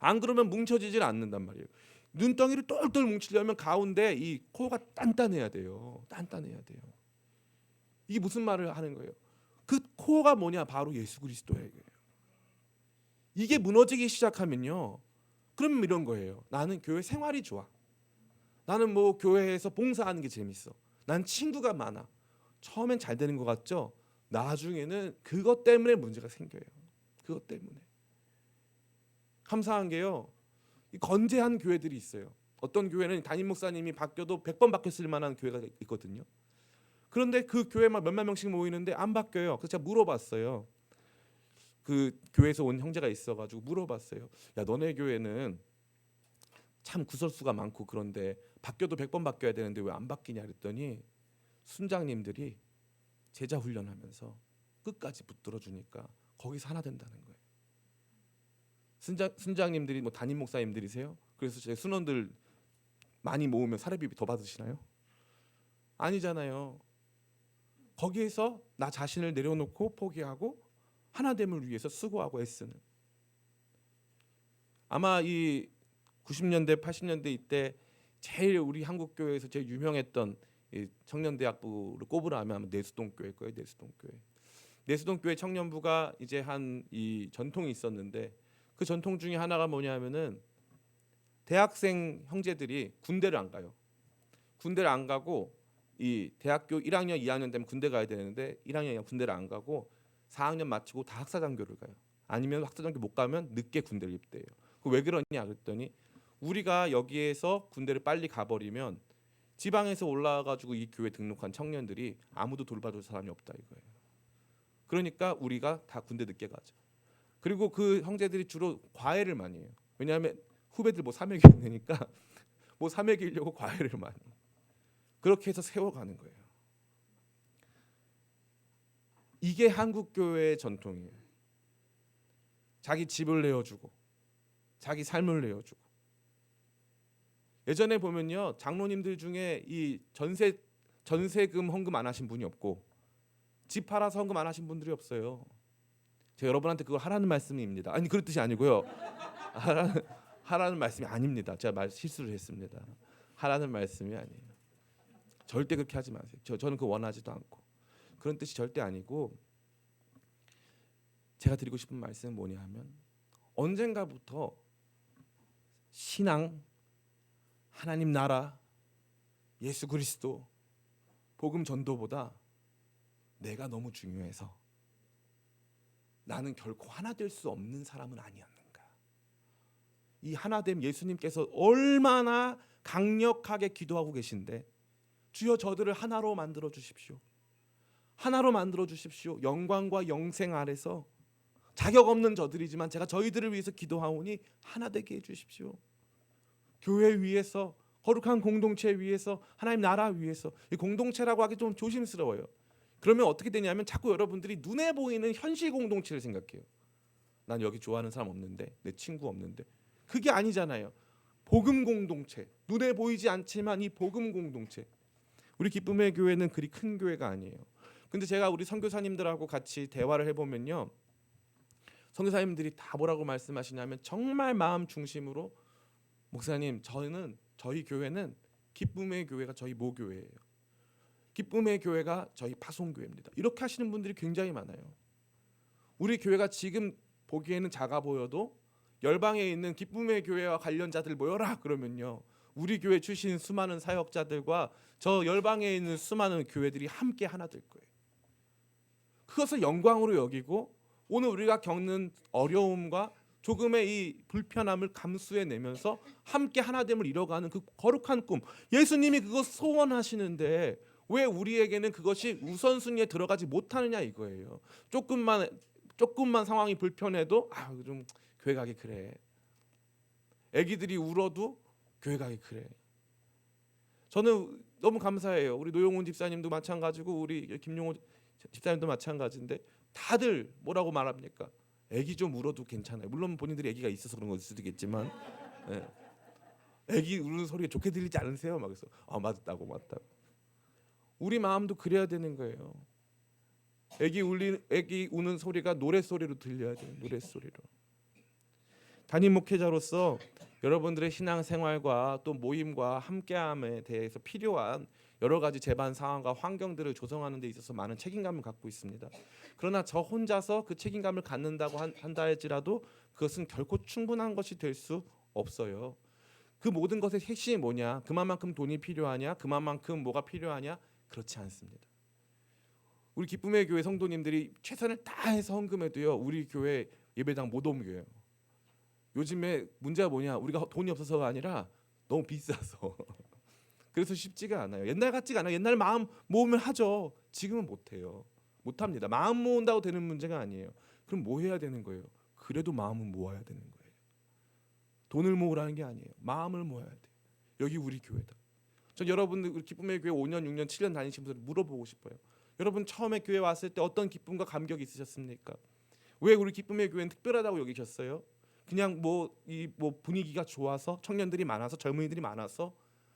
안 그러면 뭉쳐지질 않는단 말이에요. 눈덩이를 똘똘 뭉치려면 가운데 이 코어가 단단해야 돼요. 단단해야 돼요. 이게 무슨 말을 하는 거예요? 그 코어가 뭐냐? 바로 예수 그리스도예요. 이게 무너지기 시작하면요, 그럼 이런 거예요. 나는 교회 생활이 좋아. 나는 뭐 교회에서 봉사하는 게 재밌어. 난 친구가 많아. 처음엔 잘 되는 것 같죠? 나중에는 그것 때문에 문제가 생겨요. 그것 때문에. 감사한 게요, 이 건재한 교회들이 있어요. 어떤 교회는 담임 목사님이 바뀌어도 100번 바뀌었을 만한 교회가 있거든요. 그런데 그 교회만 몇만 명씩 모이는데 안 바뀌어요. 그래서 제가 물어봤어요. 그 교회에서 온 형제가 있어가지고 물어봤어요. 야, 너네 교회는 참 구설수가 많고 그런데 바뀌어도 100번 바뀌어야 되는데 왜 안 바뀌냐 그랬더니 순장님들이 제자 훈련하면서 끝까지 붙들어 주니까 거기서 하나 된다는 거예요. 순장님들이 뭐 담임 목사님들이세요? 그래서 제 순원들 많이 모으면 사례비 더 받으시나요? 아니잖아요. 거기에서 나 자신을 내려놓고 포기하고 하나됨을 위해서 수고하고 애쓰는. 아마 이 90년대 80년대 이때 제일 우리 한국 교회에서 제일 유명했던 이 청년대학부를 꼽으라면 아마 내수동 교회일 거예요. 내수동 교회. 내수동 교회 청년부가 이제 한 이 전통이 있었는데 그 전통 중에 하나가 뭐냐면은 대학생 형제들이 군대를 안 가요. 군대를 안 가고 이 대학교 1학년, 2학년 되면 군대 가야 되는데 1학년이면 군대를 안 가고 4학년 마치고 다 학사장교를 가요. 아니면 학사장교 못 가면 늦게 군대를 입대해요. 왜 그러냐 그랬더니 우리가 여기에서 군대를 빨리 가버리면 지방에서 올라와가지고 이 교회 등록한 청년들이 아무도 돌봐줄 사람이 없다 이거예요. 그러니까 우리가 다 군대 늦게 가자. 그리고 그 형제들이 주로 과외를 많이 해요. 왜냐하면 후배들 뭐 사맥이 있으니까 뭐 사맥이려고 과외를 많이 해요. 그렇게 해서 세워가는 거예요. 이게 한국 교회의 전통이에요. 자기 집을 내어주고 자기 삶을 내어주고. 예전에 보면요 장로님들 중에 이 전세금 헌금 안 하신 분이 없고 집 팔아서 헌금 안 하신 분들이 없어요. 제가 여러분한테 그걸 하라는 말씀입니다. 아니 그런 뜻이 아니고요. 하라는 말씀이 아닙니다. 제가 실수를 했습니다. 하라는 말씀이 아니에요. 절대 그렇게 하지 마세요. 저는 그거 원하지도 않고 그런 뜻이 절대 아니고 제가 드리고 싶은 말씀은 뭐냐 하면 언젠가부터 신앙, 하나님 나라, 예수 그리스도, 복음 전도보다 내가 너무 중요해서 나는 결코 하나 될 수 없는 사람은 아니었는가. 이 하나됨 예수님께서 얼마나 강력하게 기도하고 계신데 주여 저들을 하나로 만들어 주십시오. 하나로 만들어 주십시오. 영광과 영생 아래서 자격 없는 저들이지만 제가 저희들을 위해서 기도하오니 하나 되게 해 주십시오. 교회 위에서 거룩한 공동체 위에서 하나님 나라 위에서 이 공동체라고 하기 좀 조심스러워요. 그러면 어떻게 되냐면 자꾸 여러분들이 눈에 보이는 현실 공동체를 생각해요. 난 여기 좋아하는 사람 없는데 내 친구 없는데 그게 아니잖아요. 복음 공동체 눈에 보이지 않지만 이 복음 공동체 우리 기쁨의 교회는 그리 큰 교회가 아니에요. 근데 제가 우리 선교사님들하고 같이 대화를 해보면요 선교사님들이 다 뭐라고 말씀하시냐면 정말 마음 중심으로 목사님 저희 교회는 기쁨의 교회가 저희 모교회예요. 기쁨의 교회가 저희 파송교회입니다. 이렇게 하시는 분들이 굉장히 많아요. 우리 교회가 지금 보기에는 작아 보여도 열방에 있는 기쁨의 교회와 관련자들 모여라 그러면요 우리 교회 출신 수많은 사역자들과 저 열방에 있는 수많은 교회들이 함께 하나 될 거예요. 그것을 영광으로 여기고 오늘 우리가 겪는 어려움과 조금의 이 불편함을 감수해내면서 함께 하나됨을 이뤄가는 그 거룩한 꿈 예수님이 그거 소원하시는데 왜 우리에게는 그것이 우선순위에 들어가지 못하느냐 이거예요. 조금만 상황이 불편해도 좀 교회 가기 그래. 애기들이 울어도 교회 가기 그래. 저는 너무 감사해요. 우리 노용훈 집사님도 마찬가지고 우리 김용호 집사님도 마찬가지인데 다들 뭐라고 말합니까? 애기 좀 울어도 괜찮아요. 물론 본인들이 애기가 있어서 그런 걸 수도 있겠지만 예. 애기 우는 소리가 좋게 들리지 않으세요? 막 그래서 맞다고. 우리 마음도 그래야 되는 거예요. 애기 우는 소리가 노래 소리로 들려야 돼요. 노래 소리로. 담임 목회자로서 여러분들의 신앙 생활과 또 모임과 함께함에 대해서 필요한 여러 가지 제반 상황과 환경들을 조성하는 데 있어서 많은 책임감을 갖고 있습니다. 그러나 저 혼자서 그 책임감을 갖는다고 한다 할지라도 그것은 결코 충분한 것이 될 수 없어요. 그 모든 것의 핵심이 뭐냐? 그만큼 돈이 필요하냐? 그만큼 뭐가 필요하냐? 그렇지 않습니다. 우리 기쁨의 교회 성도님들이 최선을 다해서 헌금해도요 우리 교회 예배당 못 옮겨요. 요즘에 문제가 뭐냐? 우리가 돈이 없어서가 아니라 너무 비싸서 그래서 쉽지가 않아요. 옛날 같지가 않아요. 옛날 마음 모으면 하죠. 지금은 못해요. 못합니다. 마음 모은다고 되는 문제가 아니에요. 그럼 뭐 해야 되는 거예요? 그래도 마음은 모아야 되는 거예요. 돈을 모으라는 게 아니에요. 마음을 모아야 돼요. 여기 우리 교회다. 전 여러분들 우리 기쁨의 교회 5년, 6년, 7년 다니신 분들 물어보고 싶어요. 여러분 처음에 교회 왔을 때 어떤 기쁨과 감격이 있으셨습니까? 왜 우리 기쁨의 교회는 특별하다고 여기셨어요? 그냥 뭐 분위기가 좋아서 청년들이 많아서 젊은이들이 많아서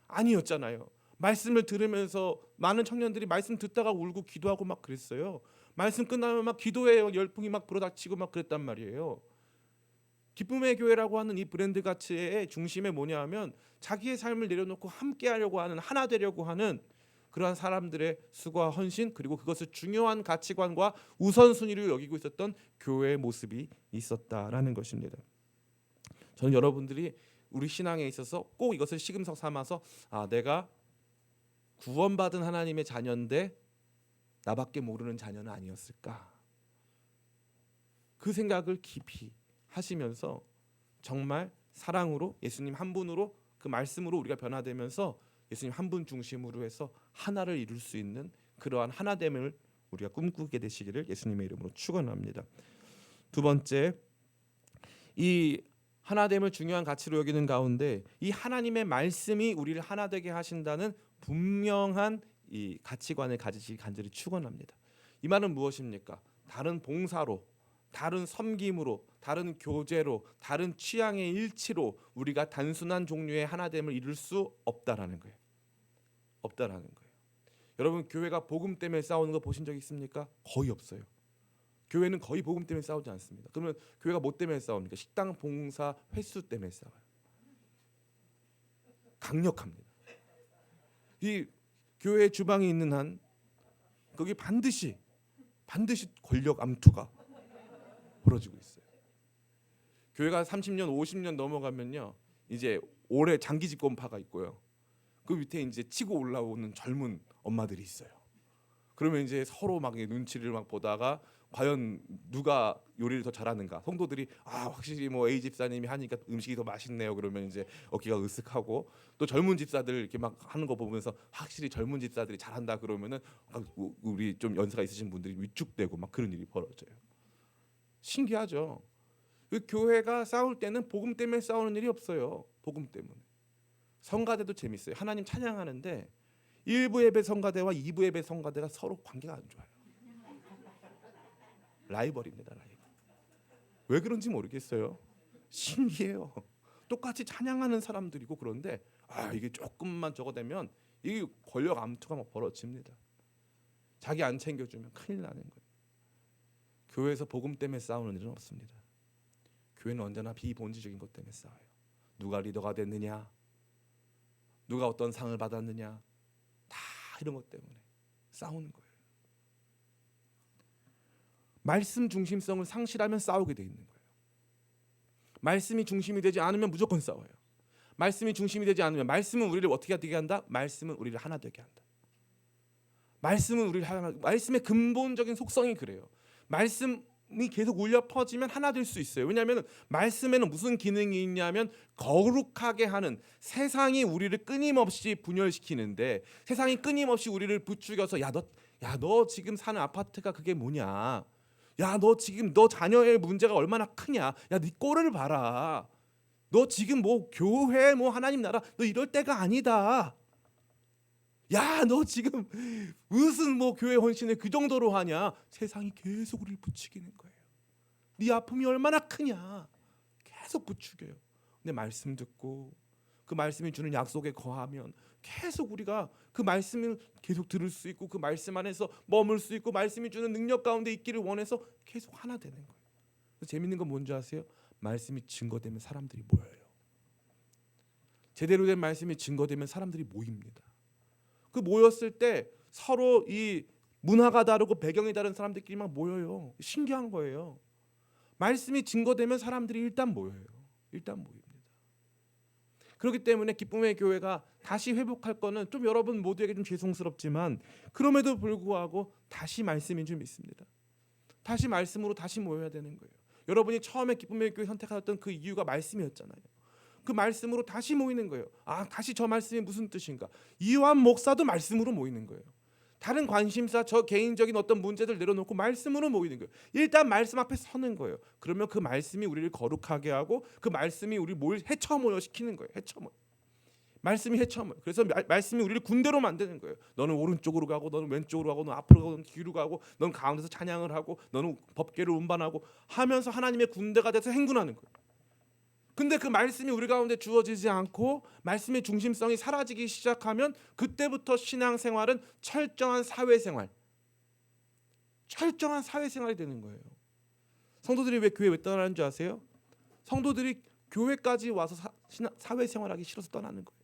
아니었잖아요. 말씀을 들으면서 많은 청년들이 말씀 듣다가 울고 기도하고 막 그랬어요. 말씀 끝나면 막 기도의 열풍이 막 불어닥치고 막 그랬단 말이에요. 기쁨의 교회라고 하는 이 브랜드 가치의 중심에 뭐냐 하면 자기의 삶을 내려놓고 함께 하려고 하는, 하나 되려고 하는 그러한 사람들의 수고와 헌신, 그리고 그것을 중요한 가치관과 우선순위로 여기고 있었던 교회의 모습이 있었다라는 것입니다. 저는 여러분들이 우리 신앙에 있어서 꼭 이것을 시금석 삼아서 내가 구원받은 하나님의 자녀인데 나밖에 모르는 자녀는 아니었을까, 그 생각을 깊이 하시면서 정말 사랑으로 예수님 한 분으로 그 말씀으로 우리가 변화되면서 예수님 한 분 중심으로 해서 하나를 이룰 수 있는 그러한 하나됨을 우리가 꿈꾸게 되시기를 예수님의 이름으로 축원합니다. 두 번째, 이 하나됨을 중요한 가치로 여기는 가운데 이 하나님의 말씀이 우리를 하나 되게 하신다는 분명한 이 가치관을 가지시기 간절히 축원합니다. 이 말은 무엇입니까? 다른 봉사로, 다른 섬김으로, 다른 교제로, 다른 취향의 일치로 우리가 단순한 종류의 하나됨을 이룰 수 없다라는 거예요. 없다라는 거예요. 여러분, 교회가 복음 때문에 싸우는 거 보신 적 있습니까? 거의 없어요. 교회는 거의 복음 때문에 싸우지 않습니다. 그러면 교회가 뭐 때문에 싸웁니까? 식당 봉사 횟수 때문에 싸워요. 강력합니다. 이 교회 주방에 있는 한 거기 반드시 권력 암투가 벌어지고 있어요. 교회가 30년, 50년 넘어가면요, 이제 올해 장기 집권파가 있고요. 그 밑에 이제 치고 올라오는 젊은 엄마들이 있어요. 그러면 이제 서로 막 눈치를 막 보다가 과연 누가 요리를 더 잘하는가. 성도들이 확실히 뭐 A 집사님이 하니까 음식이 더 맛있네요. 그러면 이제 어깨가 으쓱하고, 또 젊은 집사들 이렇게 막 하는 거 보면서 확실히 젊은 집사들이 잘한다 그러면은 우리 좀 연세가 있으신 분들이 위축되고 막 그런 일이 벌어져요. 신기하죠. 그 교회가 싸울 때는 복음 때문에 싸우는 일이 없어요. 복음 때문에. 성가대도 재밌어요. 하나님 찬양하는데 1부 예배 성가대와 2부 예배 성가대가 서로 관계가 안 좋아요. 라이벌입니다. 라이벌. 왜 그런지 모르겠어요. 신기해요. 똑같이 찬양하는 사람들이고 그런데 이게 조금만 저거 되면 이 권력 암투가 막 벌어집니다. 자기 안 챙겨주면 큰일 나는 거예요. 교회에서 복음 때문에 싸우는 일은 없습니다. 교회는 언제나 비본질적인 것 때문에 싸워요. 누가 리더가 됐느냐, 누가 어떤 상을 받았느냐, 다 이런 것 때문에 싸우는 거예요. 말씀 중심성을 상실하면 싸우게 돼 있는 거예요. 말씀이 중심이 되지 않으면 무조건 싸워요. 말씀이 중심이 되지 않으면, 말씀은 우리를 어떻게 되게 한다? 말씀은 우리를 하나 되게 한다. 말씀은 우리를 하나, 말씀의 근본적인 속성이 그래요. 말씀이 계속 울려 퍼지면 하나 될 수 있어요. 왜냐하면 말씀에는 무슨 기능이 있냐면 거룩하게 하는, 세상이 우리를 끊임없이 분열시키는데, 세상이 끊임없이 우리를 부추겨서 너 지금 사는 아파트가 그게 뭐냐, 너 지금 너 자녀의 문제가 얼마나 크냐, 네 꼴을 봐라, 너 지금 뭐 교회 뭐 하나님 나라 너 이럴 때가 아니다, 너 지금 무슨 뭐 교회 헌신을 그 정도로 하냐. 세상이 계속 우리를 부추기는 거예요. 네 아픔이 얼마나 크냐 계속 부추겨요. 근데 말씀 듣고 그 말씀이 주는 약속에 거하면 계속 우리가 그 말씀을 계속 들을 수 있고, 그 말씀 안에서 머물 수 있고, 말씀이 주는 능력 가운데 있기를 원해서 계속 하나 되는 거예요. 재밌는 건 뭔지 아세요? 말씀이 증거되면 사람들이 모여요. 제대로 된 말씀이 증거되면 사람들이 모입니다. 그 모였을 때 서로 이 문화가 다르고 배경이 다른 사람들끼리 막 모여요. 신기한 거예요. 말씀이 증거되면 사람들이 일단 모여요. 일단 모입니다. 그렇기 때문에 기쁨의 교회가 다시 회복할 거는 좀 여러분 모두에게 좀 죄송스럽지만, 그럼에도 불구하고 다시 말씀인 줄 믿습니다. 다시 말씀으로 다시 모여야 되는 거예요. 여러분이 처음에 기쁨의 교회 선택하셨던 그 이유가 말씀이었잖아요. 그 말씀으로 다시 모이는 거예요. 다시 저 말씀이 무슨 뜻인가. 이완 목사도 말씀으로 모이는 거예요. 다른 관심사, 저 개인적인 어떤 문제들 내려놓고 말씀으로 모이는 거예요. 일단 말씀 앞에 서는 거예요. 그러면 그 말씀이 우리를 거룩하게 하고, 그 말씀이 우리를 해쳐모여 시키는 거예요. 해쳐모여. 말씀이 해쳐모여. 그래서 말씀이 우리를 군대로 만드는 거예요. 너는 오른쪽으로 가고, 너는 왼쪽으로 가고, 너는 앞으로 가고, 너는 뒤로 가고, 너는 가운데서 찬양을 하고, 너는 법궤를 운반하고 하면서 하나님의 군대가 돼서 행군하는 거예요. 근데 그 말씀이 우리 가운데 주어지지 않고 말씀의 중심성이 사라지기 시작하면 그때부터 신앙생활은 철저한 사회생활이 되는 거예요. 성도들이 왜 교회 왜 떠나는 줄 아세요? 성도들이 교회까지 와서 사회생활하기 싫어서 떠나는 거예요.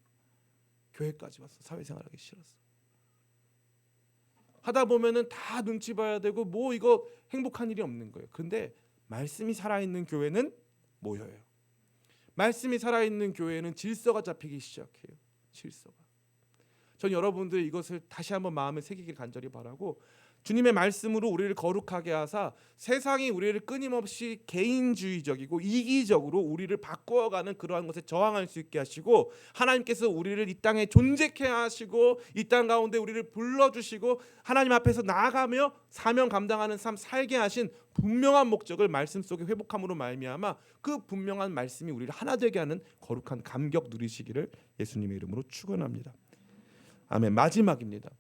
교회까지 와서 사회생활하기 싫어서. 하다 보면은 다 눈치 봐야 되고 뭐 이거 행복한 일이 없는 거예요. 근데 말씀이 살아있는 교회는 모여요. 말씀이 살아있는 교회는 질서가 잡히기 시작해요. 질서가. 전 여러분들 이것을 다시 한번 마음에 새기길 간절히 바라고, 주님의 말씀으로 우리를 거룩하게 하사 세상이 우리를 끊임없이 개인주의적이고 이기적으로 우리를 바꾸어가는 그러한 것에 저항할 수 있게 하시고, 하나님께서 우리를 이 땅에 존재케 하시고 이 땅 가운데 우리를 불러주시고 하나님 앞에서 나아가며 사명 감당하는 삶 살게 하신 분명한 목적을 말씀 속에 회복함으로 말미암아 그 분명한 말씀이 우리를 하나 되게 하는 거룩한 감격 누리시기를 예수님의 이름으로 축원합니다. 아멘. 마지막입니다.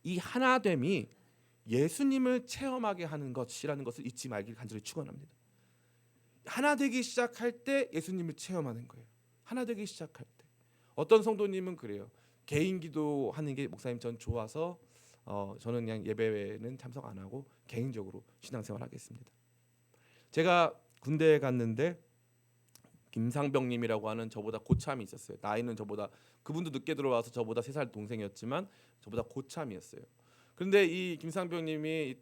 이 하나됨이 예수님을 체험하게 하는 것이라는 것을 잊지 말길 간절히 축원합니다. 하나 되기 시작할 때 예수님을 체험하는 거예요. 하나 되기 시작할 때. 어떤 성도님은 그래요. 개인 기도하는 게 목사님 전 좋아서 저는 그냥 예배는 참석 안 하고 개인적으로 신앙생활 하겠습니다. 제가 군대에 갔는데 김상병님이라고 하는 저보다 고참이 있었어요. 나이는 저보다, 그분도 늦게 들어와서 저보다 3살 동생이었지만 저보다 고참이었어요. 그런데 이 김상병님이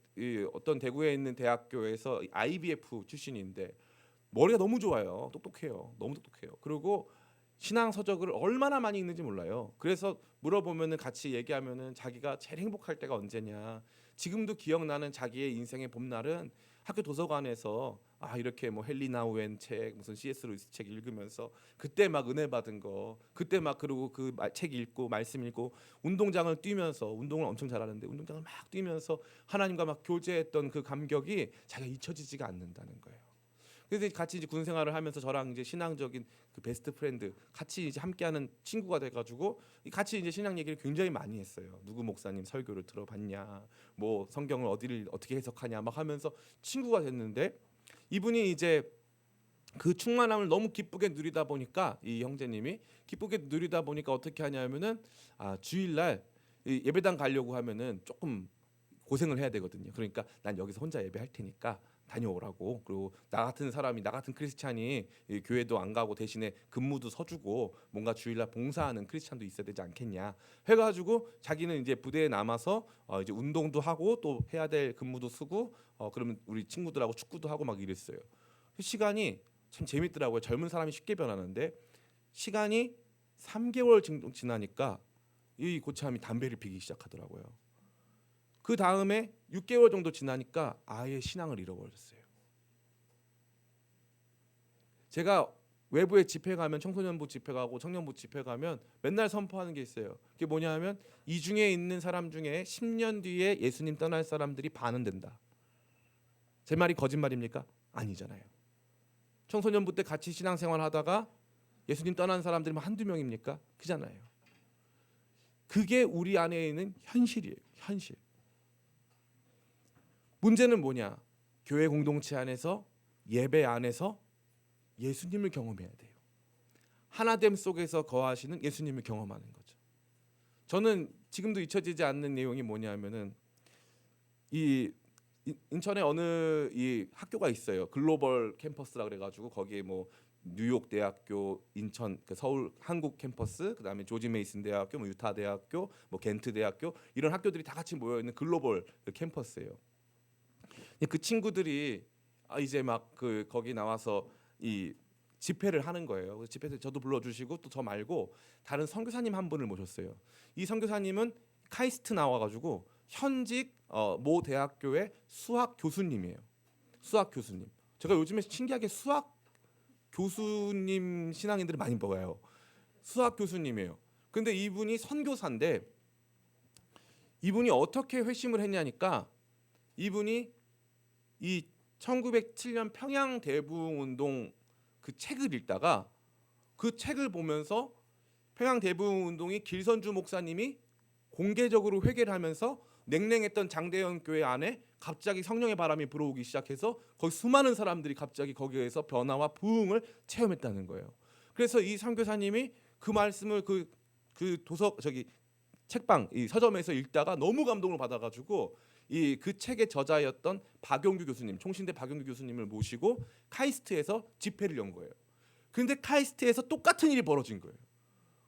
어떤 대구에 있는 대학교에서 IBF 출신인데 머리가 너무 좋아요. 똑똑해요. 너무 똑똑해요. 그리고 신앙 서적을 얼마나 많이 읽는지 몰라요. 그래서 물어보면은 같이 얘기하면은 자기가 제일 행복할 때가 언제냐. 지금도 기억나는 자기의 인생의 봄날은 학교 도서관에서 이렇게 뭐 헬리나 우엔 책, 무슨 C.S. 루이스 책 읽으면서 그때 막 은혜 받은 거, 그때 막 그리고 그 책 읽고 말씀 읽고 운동장을 뛰면서, 운동을 엄청 잘하는데 운동장을 막 뛰면서 하나님과 막 교제했던 그 감격이 자기가 잊혀지지가 않는다는 거예요. 그래서 같이 이제 군 생활을 하면서 저랑 이제 신앙적인 그 베스트 프렌드, 같이 이제 함께하는 친구가 돼가지고 같이 이제 신앙 얘기를 굉장히 많이 했어요. 누구 목사님 설교를 들어봤냐, 뭐 성경을 어디를 어떻게 해석하냐 막 하면서 친구가 됐는데, 이분이 이제 그 충만함을 너무 기쁘게 누리다 보니까, 이 형제님이 기쁘게 누리다 보니까 어떻게 하냐면은 주일날 예배당 가려고 하면은 조금 고생을 해야 되거든요. 그러니까 난 여기서 혼자 예배할 테니까 다녀오라고. 그리고 나 같은 사람이, 나 같은 크리스찬이 교회도 안 가고 대신에 근무도 서주고 뭔가 주일날 봉사하는 크리스찬도 있어야 되지 않겠냐 해가지고 자기는 이제 부대에 남아서 이제 운동도 하고 또 해야 될 근무도 쓰고 그러면 우리 친구들하고 축구도 하고 막 이랬어요. 시간이 참 재밌더라고요. 젊은 사람이 쉽게 변하는데 시간이 3개월 정도 지나니까 이 고참이 담배를 피기 시작하더라고요. 그 다음에 6개월 정도 지나니까 아예 신앙을 잃어버렸어요. 제가 외부에 집회 가면, 청소년부 집회 가고 청년부 집회 가면 맨날 선포하는 게 있어요. 그게 뭐냐면 이 중에 있는 사람 중에 10년 뒤에 예수님 떠날 사람들이 반은 된다. 제 말이 거짓말입니까? 아니잖아요. 청소년부 때 같이 신앙생활 하다가 예수님 떠난 사람들이 한두 명입니까? 그잖아요. 그게 우리 안에 있는 현실이에요. 현실. 문제는 뭐냐? 교회 공동체 안에서, 예배 안에서 예수님을 경험해야 돼요. 하나됨 속에서 거하시는 예수님을 경험하는 거죠. 저는 지금도 잊혀지지 않는 내용이 뭐냐면은 이 인천에 어느 이 학교가 있어요. 글로벌 캠퍼스라 그래가지고 거기에 뭐 뉴욕 대학교, 인천, 서울 한국 캠퍼스, 그다음에 조지 메이슨 대학교, 뭐 유타 대학교, 뭐 겐트 대학교, 이런 학교들이 다 같이 모여 있는 글로벌 캠퍼스예요. 그 친구들이 이제 막 거기 나와서 이 집회를 하는 거예요. 그래서 집회에 저도 불러주시고 또 저 말고 다른 선교사님 한 분을 모셨어요. 이 선교사님은 카이스트 나와가지고 현직 모 대학교의 수학 교수님이에요. 수학 교수님. 제가 요즘에 신기하게 수학 교수님 신앙인들을 많이 봐요. 수학 교수님이에요. 근데 이분이 선교사인데 이분이 어떻게 회심을 했냐니까, 이분이 이 1907년 평양 대부흥 운동 그 책을 읽다가 그 책을 보면서 평양 대부흥 운동이 길선주 목사님이 공개적으로 회개를 하면서 냉랭했던 장대현 교회 안에 갑자기 성령의 바람이 불어오기 시작해서 거기 수많은 사람들이 갑자기 거기에서 변화와 부흥을 체험했다는 거예요. 그래서 이 선교사님이 그 말씀을 그 도서 책방 이 서점에서 읽다가 너무 감동을 받아가지고 이 그 책의 저자였던 박용규 교수님, 총신대 박용규 교수님을 모시고 카이스트에서 집회를 연 거예요. 근데 카이스트에서 똑같은 일이 벌어진 거예요.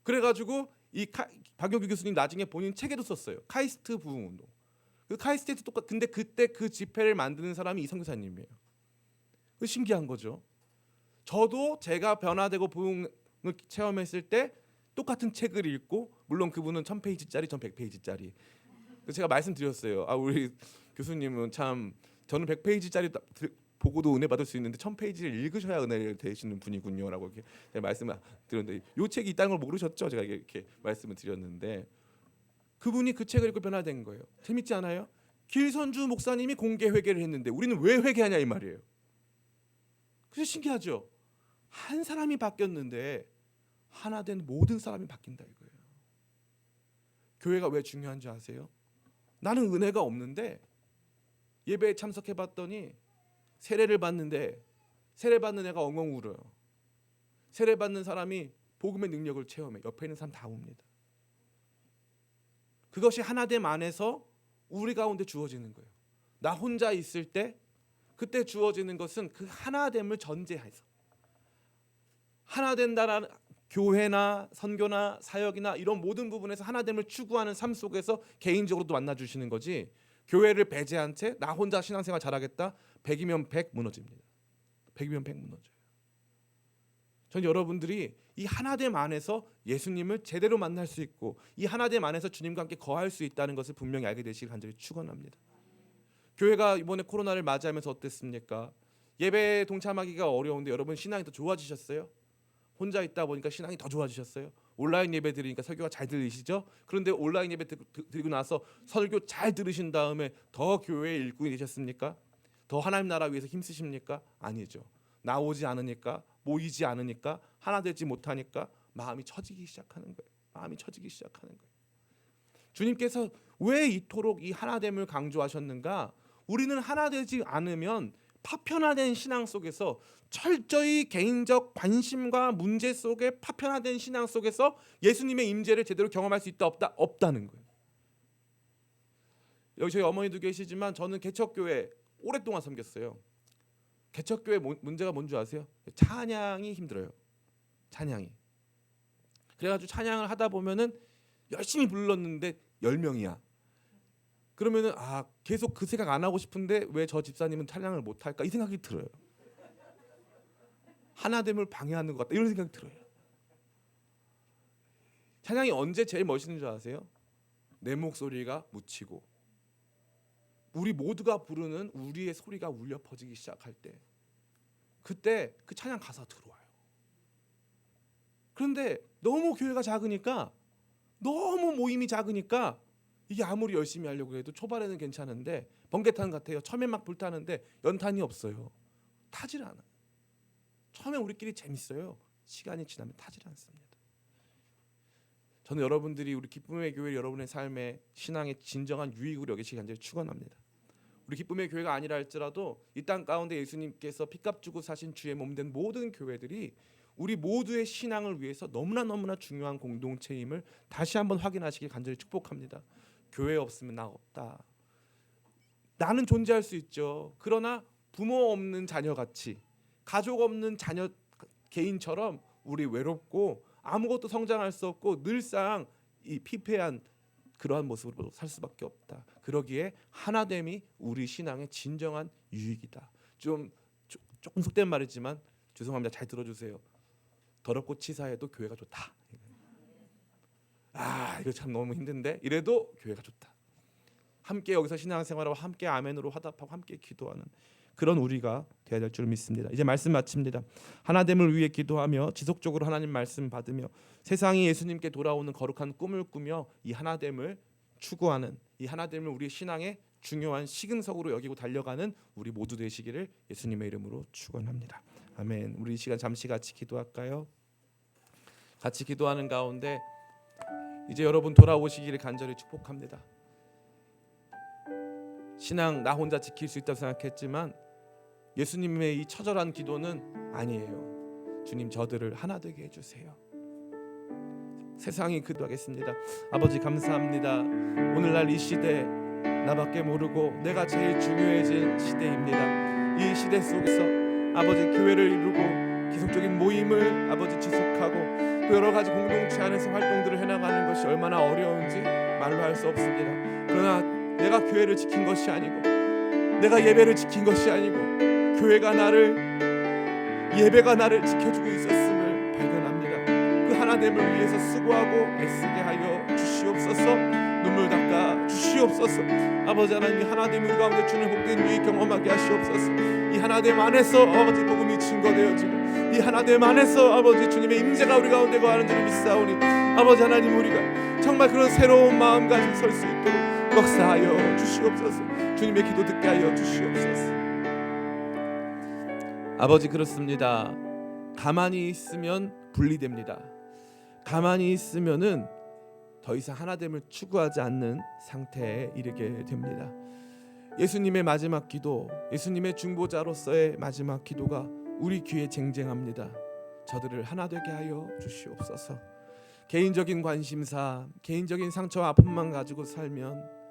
그래가지고 박용규 교수님 나중에 본인 책에도 썼어요. 카이스트 부흥운동. 그 카이스트에서 근데 그때 그 집회를 만드는 사람이 이 선교사님이에요. 그 신기한 거죠. 저도 제가 변화되고 부흥을 체험했을 때 똑같은 책을 읽고, 물론 그분은 1000페이지짜리, 전 100페이지짜리. 제가 말씀드렸어요. 우리 교수님은 참, 저는 100페이지짜리 보고도 은혜 받을 수 있는데 1000페이지를 읽으셔야 은혜를 되시는 분이군요라고 이렇게 말씀을 드렸는데, 이 책이 있다는 걸 모르셨죠? 제가 이렇게 말씀을 드렸는데 그분이 그 책을 읽고 변화된 거예요. 재밌지 않아요? 길선주 목사님이 공개 회개를 했는데 우리는 왜 회개하냐 이 말이에요. 그래서 신기하죠. 한 사람이 바뀌었는데 하나 된 모든 사람이 바뀐다 이거예요. 교회가 왜 중요한지 아세요? 나는 은혜가 없는데 예배에 참석해봤더니 세례를 받는데 세례 받는 애가 엉엉 울어요. 세례 받는 사람이 복음의 능력을 체험해. 옆에 있는 사람 다 웁니다. 그것이 하나됨 안에서 우리 가운데 주어지는 거예요. 나 혼자 있을 때 그때 주어지는 것은 그 하나됨을 전제해서, 하나된다라는 교회나 선교나 사역이나 이런 모든 부분에서 하나됨을 추구하는 삶 속에서 개인적으로도 만나주시는 거지, 교회를 배제한 채 나 혼자 신앙생활 잘하겠다 100이면 100 무너집니다. 100이면 100 무너져요. 전 여러분들이 이 하나됨 안에서 예수님을 제대로 만날 수 있고 이 하나됨 안에서 주님과 함께 거할 수 있다는 것을 분명히 알게 되시길 간절히 축원합니다. 교회가 이번에 코로나를 맞이하면서 어땠습니까? 예배에 동참하기가 어려운데 여러분 신앙이 더 좋아지셨어요? 혼자 있다 보니까 신앙이 더 좋아지셨어요? 온라인 예배 드리니까 설교가 잘 들리시죠? 그런데 온라인 예배 드리고 나서 설교 잘 들으신 다음에 더 교회의 일꾼이 되셨습니까? 더 하나님 나라 위해서 힘쓰십니까? 아니죠. 나오지 않으니까, 모이지 않으니까, 하나 되지 못하니까 마음이 처지기 시작하는 거예요. 마음이 처지기 시작하는 거예요. 주님께서 왜 이토록 이 하나됨을 강조하셨는가? 우리는 하나 되지 않으면 파편화된 신앙 속에서, 철저히 개인적 관심과 문제 속에 파편화된 신앙 속에서 예수님의 임재를 제대로 경험할 수 있다 없다? 없다는 거예요. 여기 저희 어머니도 계시지만 저는 개척교회 오랫동안 섬겼어요. 개척교회 문제가 뭔지 아세요? 찬양이 힘들어요. 찬양이. 그래가지고 찬양을 하다 보면은 열심히 불렀는데 10명이야. 그러면은 계속 그 생각 안 하고 싶은데 왜 저 집사님은 찬양을 못 할까 이 생각이 들어요. 하나됨을 방해하는 것 같다 이런 생각이 들어요. 찬양이 언제 제일 멋있는 줄 아세요? 내 목소리가 묻히고 우리 모두가 부르는 우리의 소리가 울려 퍼지기 시작할 때, 그때 그 찬양 가사 들어와요. 그런데 너무 교회가 작으니까, 너무 모임이 작으니까 이게 아무리 열심히 하려고 해도 초반에는 괜찮은데 번개탄 같아요. 처음에 막 불타는데 연탄이 없어요. 타질 않아요. 처음에 우리끼리 재밌어요. 시간이 지나면 타질 않습니다. 저는 여러분들이 우리 기쁨의 교회 여러분의 삶의 신앙의 진정한 유익으로 여기시기 간절히 축원합니다. 우리 기쁨의 교회가 아니라 할지라도 이 땅 가운데 예수님께서 피값 주고 사신 주의 몸된 모든 교회들이 우리 모두의 신앙을 위해서 너무나 중요한 공동체임을 다시 한번 확인하시길 간절히 축복합니다. 교회 없으면 나 없다. 나는 존재할 수 있죠. 그러나 부모 없는 자녀같이, 가족 없는 자녀 개인처럼 우리 외롭고 아무것도 성장할 수 없고 늘상 이 피폐한 그러한 모습으로 살 수밖에 없다. 그러기에 하나됨이 우리 신앙의 진정한 유익이다. 조금 속된 말이지만 죄송합니다. 잘 들어주세요. 더럽고 치사해도 교회가 좋다. 이거 참 너무 힘든데 이래도 교회가 좋다. 함께 여기서 신앙생활하고 함께 아멘으로 화답하고 함께 기도하는 그런 우리가 되어야 될 줄 믿습니다. 이제 말씀 마칩니다. 하나됨을 위해 기도하며 지속적으로 하나님 말씀 받으며 세상이 예수님께 돌아오는 거룩한 꿈을 꾸며 이 하나됨을 추구하는, 이 하나됨을 우리의 신앙의 중요한 시금석으로 여기고 달려가는 우리 모두 되시기를 예수님의 이름으로 축원합니다. 아멘. 우리 이 시간 잠시 같이 기도할까요? 같이 기도하는 가운데 이제 여러분 돌아오시기를 간절히 축복합니다. 신앙 나 혼자 지킬 수 있다고 생각했지만 예수님의 이 처절한 기도는 아니에요. 주님 저들을 하나 되게 해주세요. 세상이 기도하겠습니다. 아버지 감사합니다. 오늘날 이 시대 나밖에 모르고 내가 제일 중요해진 시대입니다. 이 시대 속에서 아버지 교회를 이루고 계속적인 모임을 아버지 지속하고 또 여러 가지 공동체 안에서 활동들을 해나가는 것이 얼마나 어려운지 말로 할 수 없습니다. 그러나 내가 교회를 지킨 것이 아니고 내가 예배를 지킨 것이 아니고 교회가 예배가 나를 지켜주고 있었음을 발견합니다. 그 하나됨을 위해서 수고하고 애쓰게 하여 주시옵소서. 눈물 닦아 주시옵소서. 아버지 하나님 이 하나됨 우리 가운데 주는 복된 유익 경험하게 하시옵소서. 이 하나됨 안에서 아버지 복음이 증거되어지고 이 하나됨 안에서 아버지 주님의 임재가 우리 가운데 거하는 줄을 믿사오니 아버지 하나님 우리가 정말 그런 새로운 마음 가지고 설 수 있도록 역사하여 주시옵소서. 주님의 기도 듣게 하여 주시옵소서. 아버지 그렇습니다. 가만히 있으면 분리됩니다. 가만히 있으면은 더 이상 하나됨을 추구하지 않는 상태에 이르게 됩니다. 예수님의 마지막 기도, 예수님의 중보자로서의 마지막 기도가 우리 귀에 쟁쟁합니다. 저들을 하나 되게 하여 주시옵소서. 개인적인 관심사, 개인적인 상처와 아픔만 가지고 살면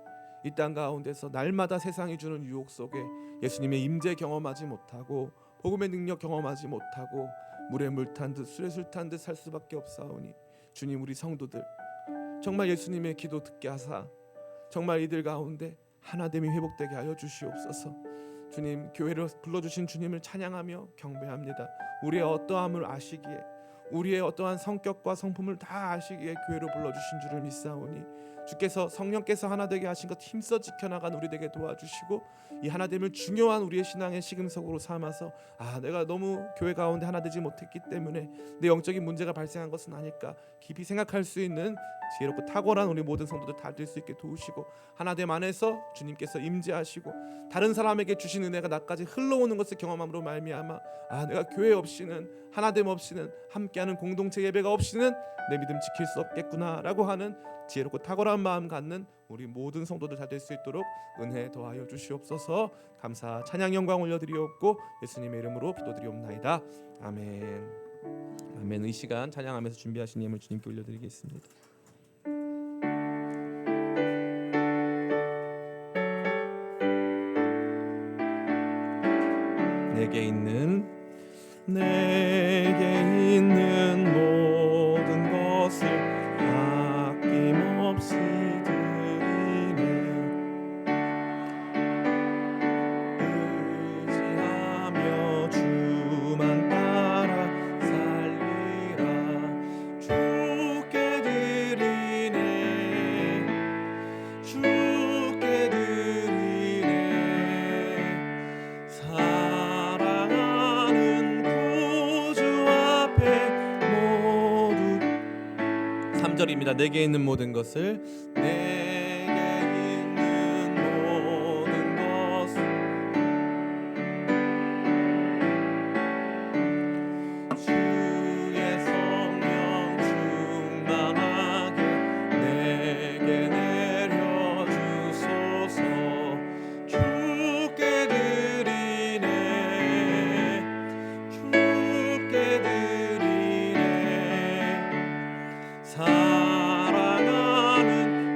이 땅 가운데서 날마다 세상이 주는 유혹 속에 예수님의 임재 경험하지 못하고 복음의 능력 경험하지 못하고 물에 물 탄 듯 술에 술 탄 듯 살 수밖에 없사오니 주님 우리 성도들 정말 예수님의 기도 듣게 하사 정말 이들 가운데 하나됨이 회복되게 하여 주시옵소서. 주님 교회로 불러주신 주님을 찬양하며 경배합니다. 우리의 어떠함을 아시기에 우리의 어떠한 성격과 성품을 다 아시기에 교회로 불러주신 줄을 믿사오니 주께서 성령께서 하나 되게 하신 것 힘써 지켜나간 우리 되게 도와주시고 이 하나됨을 중요한 우리의 신앙의 시금석으로 삼아서 내가 너무 교회 가운데 하나 되지 못했기 때문에 내 영적인 문제가 발생한 것은 아닐까 깊이 생각할 수 있는 지혜롭고 탁월한 우리 모든 성도들 다 될 수 있게 도우시고 하나됨 안에서 주님께서 임재하시고 다른 사람에게 주신 은혜가 나까지 흘러오는 것을 경험함으로 말미암아 내가 교회 없이는 하나됨 없이는 함께하는 공동체 예배가 없이는 내 믿음 지킬 수 없겠구나라고 하는 지혜롭고 탁월한 마음 갖는 우리 모든 성도들 다 될 수 있도록 은혜 더하여 주시옵소서. 감사 찬양 영광 올려드리옵고 예수님의 이름으로 기도드리옵나이다. 아멘. 아멘. 이 시간 찬양하면서 준비하신 예물 주님께 올려드리겠습니다. 내게 있는 모든 것을 아낌없이 드리네. 의지하며 주만 따라 살리라. 주께 드리네. 주께 드리네. 사랑하는 구주 앞에 모두 3절입니다. 내게 있는 모든 것을 내게 있는 모든 것을 주의 성령 충만하게 내게 내려주소서. 주께 드리네. 주께 드리네. 사랑하는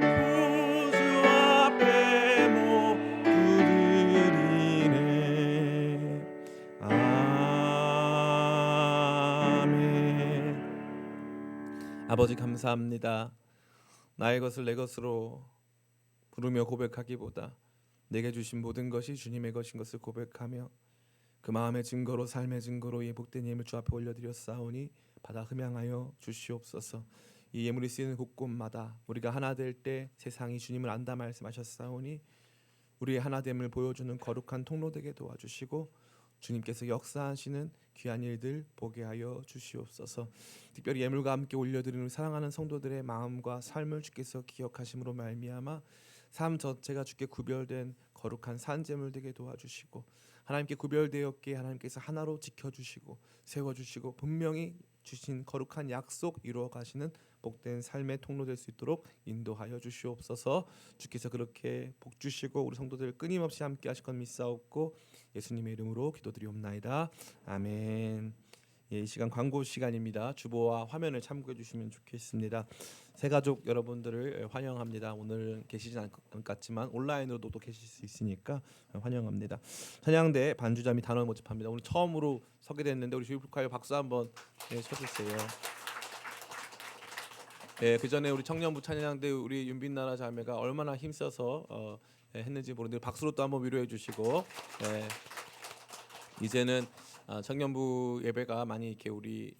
구주 앞에 모두 드리네. 아멘. 아버지 감사합니다. 나의 것을 내 것으로 부르며 고백하기보다 내게 주신 모든 것이 주님의 것인 것을 고백하며 그 마음의 증거로 삶의 증거로 이 복된 예물 주 앞에 올려드렸사오니 받아 흠양하여 주시옵소서. 이 예물이 쓰이는 곳곳마다 우리가 하나 될 때 세상이 주님을 안다 말씀하셨사오니 우리의 하나됨을 보여주는 거룩한 통로 되게 도와주시고 주님께서 역사하시는 귀한 일들 보게 하여 주시옵소서. 특별히 예물과 함께 올려드리는 사랑하는 성도들의 마음과 삶을 주께서 기억하심으로 말미암아 삶 전체가 주께 구별된 거룩한 산제물 되게 도와주시고 하나님께 구별되었기에 하나님께서 하나로 지켜주시고 세워주시고 분명히 주신 거룩한 약속 이루어 가시는 복된 삶의 통로 될 수 있도록 인도하여 주시옵소서. 주께서 그렇게 복 주시고 우리 성도들 끊임없이 함께 하실 것 믿사옵고 예수님의 이름으로 기도드리옵나이다. 아멘. 이 시간 광고 시간입니다. 주보와 화면을 참고해 주시면 좋겠습니다. 새가족 여러분들을 환영합니다. 오늘 계시진 않을 것 같지만 온라인으로도 또 계실 수 있으니까 환영합니다. 찬양대 반주자 및 단원 모집합니다. 오늘 처음으로 서게 됐는데 우리 주일북화요 박수 한번 쳐주세요. 그 전에 우리 청년부 찬양대 우리 윤빛나라 자매가 얼마나 힘써서 했는지 모르는데 박수로 또 한번 위로해 주시고 이제는 청년부 예배가 많이 이렇게 우리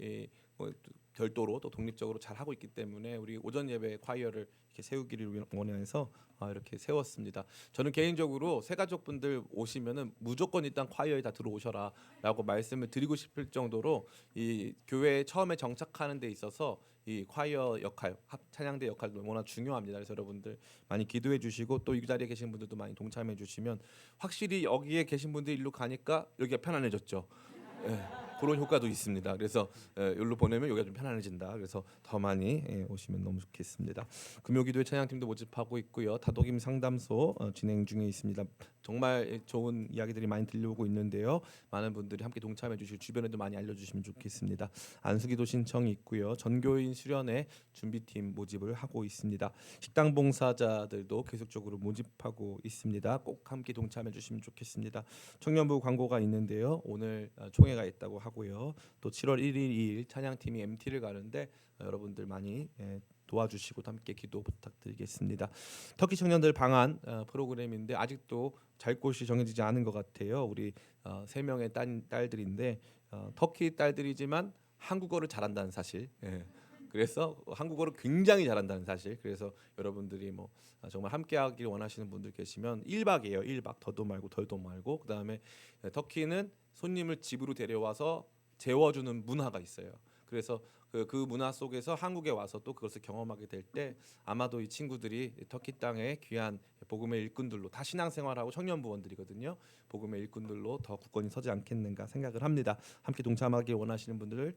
별도로 또 독립적으로 잘 하고 있기 때문에 우리 오전 예배 콰이어를 이렇게 세우기를 원해서 이렇게 세웠습니다. 저는 개인적으로 새가족분들 오시면은 무조건 일단 콰이어에 다 들어오셔라라고 말씀을 드리고 싶을 정도로 이 교회에 처음에 정착하는 데 있어서 이 콰이어 역할, 찬양대 역할도 워낙 중요합니다. 그래서 여러분들 많이 기도해 주시고 또 이 자리에 계신 분들도 많이 동참해 주시면 확실히 여기에 계신 분들이 일로 가니까 여기가 편안해졌죠. 그런 효과도 있습니다. 그래서 여기로 보내면 여기가 좀 편안해진다. 그래서 더 많이 오시면 너무 좋겠습니다. 금요기도회 찬양팀도 모집하고 있고요. 다독임 상담소 진행 중에 있습니다. 정말 좋은 이야기들이 많이 들려오고 있는데요. 많은 분들이 함께 동참해 주시고 주변에도 많이 알려주시면 좋겠습니다. 안수기도 신청이 있고요. 전교인 수련회 준비팀 모집을 하고 있습니다. 식당 봉사자들도 계속적으로 모집하고 있습니다. 꼭 함께 동참해 주시면 좋겠습니다. 청년부 광고가 있는데요. 오늘 총회가 있다고 하고요. 또 7월 1일, 2일 찬양팀이 MT를 가는데 여러분들 많이 도와주시고 함께 기도 부탁드리겠습니다. 터키 청년들 방한 프로그램인데 아직도 잘 곳이 정해지지 않은 것 같아요. 우리 3명의 딸들인데 터키 딸들이지만 한국어를 잘한다는 사실. 그래서 한국어를 굉장히 잘한다는 사실. 그래서 여러분들이 뭐 정말 함께하길 원하시는 분들 계시면 1박이에요. 1박 더도 말고 덜도 말고. 그다음에 터키는 손님을 집으로 데려와서 재워주는 문화가 있어요. 그래서 그 문화 속에서 한국에 와서 또 그것을 경험하게 될 때 아마도 이 친구들이 터키 땅의 귀한 복음의 일꾼들로 다 신앙생활하고 청년부원들이거든요. 복음의 일꾼들로 더 굳건히 서지 않겠는가 생각을 합니다. 함께 동참하길 원하시는 분들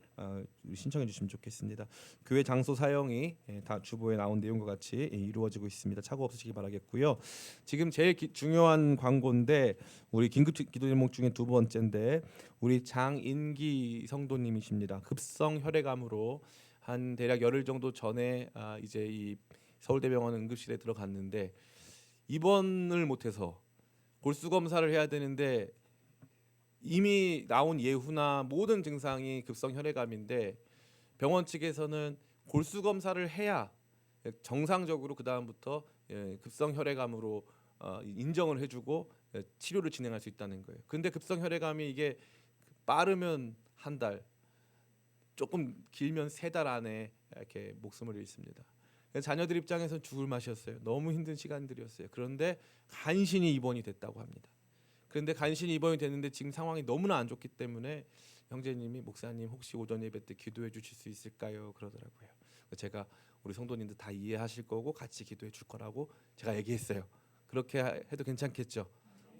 신청해 주시면 좋겠습니다. 교회 장소 사용이 다 주보에 나온 내용과 같이 이루어지고 있습니다. 착오 없으시기 바라겠고요. 지금 제일 중요한 광고인데 우리 긴급 기도 제목 중에 두 번째인데 우리 장인기 성도님이십니다. 급성 혈액암으로 한 대략 열흘 정도 전에 이제 이 서울대병원 응급실에 들어갔는데 입원을 못해서 골수 검사를 해야 되는데 이미 나온 예후나 모든 증상이 급성 혈액암인데 병원 측에서는 골수 검사를 해야 정상적으로 그 다음부터 급성 혈액암으로 인정을 해주고 치료를 진행할 수 있다는 거예요. 근데 급성 혈액암이 이게 빠르면 한 달, 조금 길면 3달 안에 이렇게 목숨을 잃습니다. 자녀들 입장에서는 죽을 맛이었어요. 너무 힘든 시간들이었어요. 그런데 간신히 입원이 됐다고 합니다. 그런데 간신히 입원이 됐는데 지금 상황이 너무나 안 좋기 때문에 형제님이 목사님 혹시 오전 예배 때 기도해 주실 수 있을까요? 그러더라고요. 제가 우리 성도님들 다 이해하실 거고 같이 기도해 줄 거라고 제가 얘기했어요. 그렇게 해도 괜찮겠죠?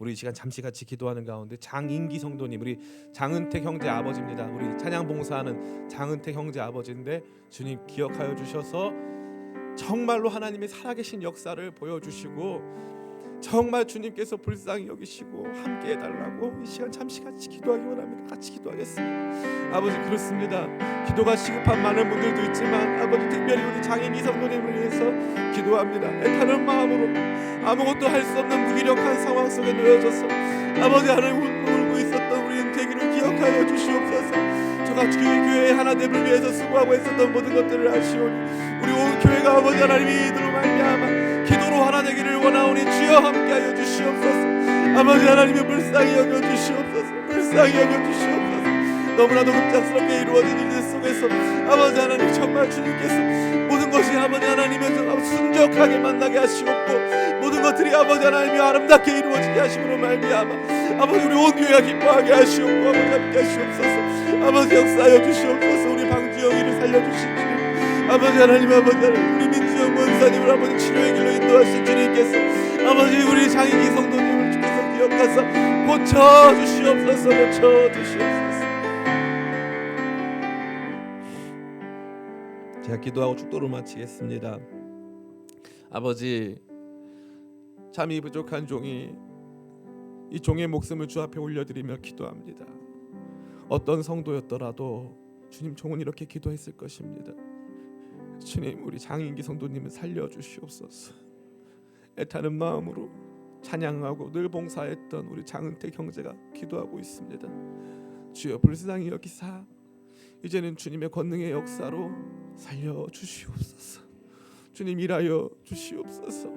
우리 이 시간 잠시 같이 기도하는 가운데 장인기 성도님, 우리 장은택 형제 아버지입니다. 우리 찬양 봉사하는 장은택 형제 아버지인데 주님 기억하여 주셔서 정말로 하나님의 살아계신 역사를 보여주시고 정말 주님께서 불쌍히 여기시고 함께 해달라고 이 시간 잠시 같이 기도하기 원합니다. 같이 기도하겠습니다. 아버지 그렇습니다. 기도가 시급한 많은 분들도 있지만 아버지 특별히 우리 장인기 성도님을 위해서 기도합니다. 애타는 마음으로 아무것도 할 수 없는 무기력한 상황 속에 놓여져서 아버지 하나님 울고 있었던 우리 은택이를 기억하여 주시옵소서. 저가 교회의 하나됨을 위해서 수고하고 있었던 모든 것들을 아시오니 우리 온 교회가 아버지 하나님이 이들로 말미암아 기도로 하나 되기를 원하오니 주여 함께하여 주시옵소서. 아버지 하나님의 불쌍히 여겨주시옵소서. 불쌍히 여겨주시옵소서. 너무나도 급작스럽게 이루어진 일들 속에서 아버지 하나님 정말 주님께서 모든 것이 아버지 하나님의 순적하게 만나게 하시옵고 모든 것들이 아버지 하나님이 아름답게 이루어지게 하심으로 말미암아 아버지 우리 온 교회가 기뻐하게 하시옵고 아버지 함께 하시옵소서. 아버지 역사하여 주시옵소서. 우리 방주영이를 살려주신 주님 아버지 하나님 아버지 하나님 우리 민주영 원사님을 아버지 치료의 길로 인도하신 주님께서 아버지 우리 장인기 성도님을 주께서 기억하사 고쳐주시옵소서. 고쳐주시옵소서. 제가 기도하고 축도를 마치겠습니다. 아버지, 잠이 부족한 종이 이 종의 목숨을 주 앞에 올려드리며 기도합니다. 어떤 성도였더라도 주님, 종은 이렇게 기도했을 것입니다. 주님, 우리 장인기 성도님을 살려주시옵소서. 애타는 마음으로 찬양하고 늘 봉사했던 우리 장은택 형제가 기도하고 있습니다. 주여, 불쌍히 여기사 이제는 주님의 권능의 역사로 살려주시옵소서. 주님, 일하여 주시옵소서.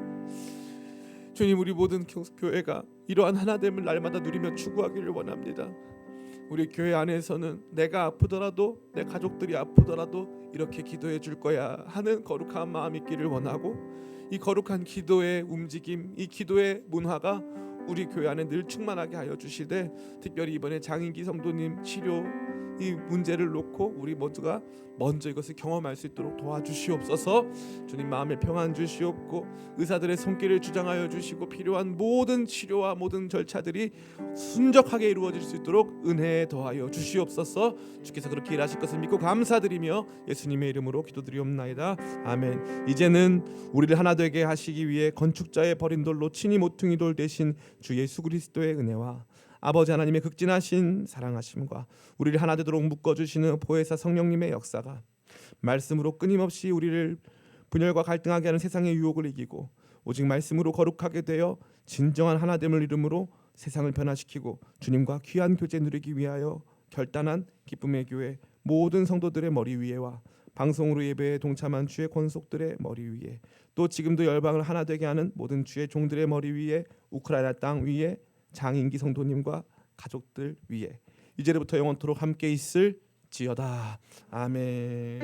주님, 우리 모든 교회가 이러한 하나됨을 날마다 누리며 추구하기를 원합니다. 우리 교회 안에서는 내가 아프더라도, 내 가족들이 아프더라도 이렇게 기도해 줄 거야 하는 거룩한 마음 있기를 원하고, 이 거룩한 기도의 움직임, 이 기도의 문화가 우리 교회 안에 늘 충만하게 하여 주시되, 특별히 이번에 장인기 성도님 치료 이 문제를 놓고 우리 모두가 먼저 이것을 경험할 수 있도록 도와주시옵소서. 주님, 마음에 평안 주시옵고 의사들의 손길을 주장하여 주시고 필요한 모든 치료와 모든 절차들이 순적하게 이루어질 수 있도록 은혜 더하여 주시옵소서. 주께서 그렇게 일하실 것을 믿고 감사드리며 예수님의 이름으로 기도드리옵나이다. 아멘. 이제는 우리를 하나 되게 하시기 위해 건축자의 버린 돌로 친히 모퉁이 돌 대신 주 예수 그리스도의 은혜와 아버지 하나님의 극진하신 사랑하심과 우리를 하나 되도록 묶어주시는 보혜사 성령님의 역사가 말씀으로 끊임없이 우리를 분열과 갈등하게 하는 세상의 유혹을 이기고 오직 말씀으로 거룩하게 되어 진정한 하나됨을 이름으로 세상을 변화시키고 주님과 귀한 교제 누리기 위하여 결단한 기쁨의 교회 모든 성도들의 머리 위에와 방송으로 예배에 동참한 주의 권속들의 머리 위에, 또 지금도 열방을 하나 되게 하는 모든 주의 종들의 머리 위에, 우크라이나 땅 위에, 장인기 성도님과 가족들 위에 이제부터 영원토록 함께 있을지어다. 아멘.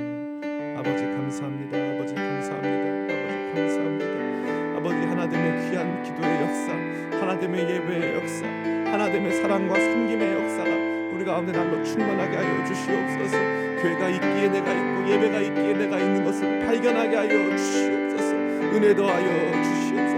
아버지 감사합니다. 아버지 감사합니다. 아버지 감사합니다. 아버지, 하나됨의 귀한 기도의 역사, 하나됨의 예배의 역사, 하나됨의 사랑과 섬김의 역사가 우리 가운데 날로 충만하게 하여 주시옵소서. 교회가 있기에 내가 있고 예배가 있기에 내가 있는 것을 발견하게 하여 주시옵소서. 은혜 더하여 주시옵소서.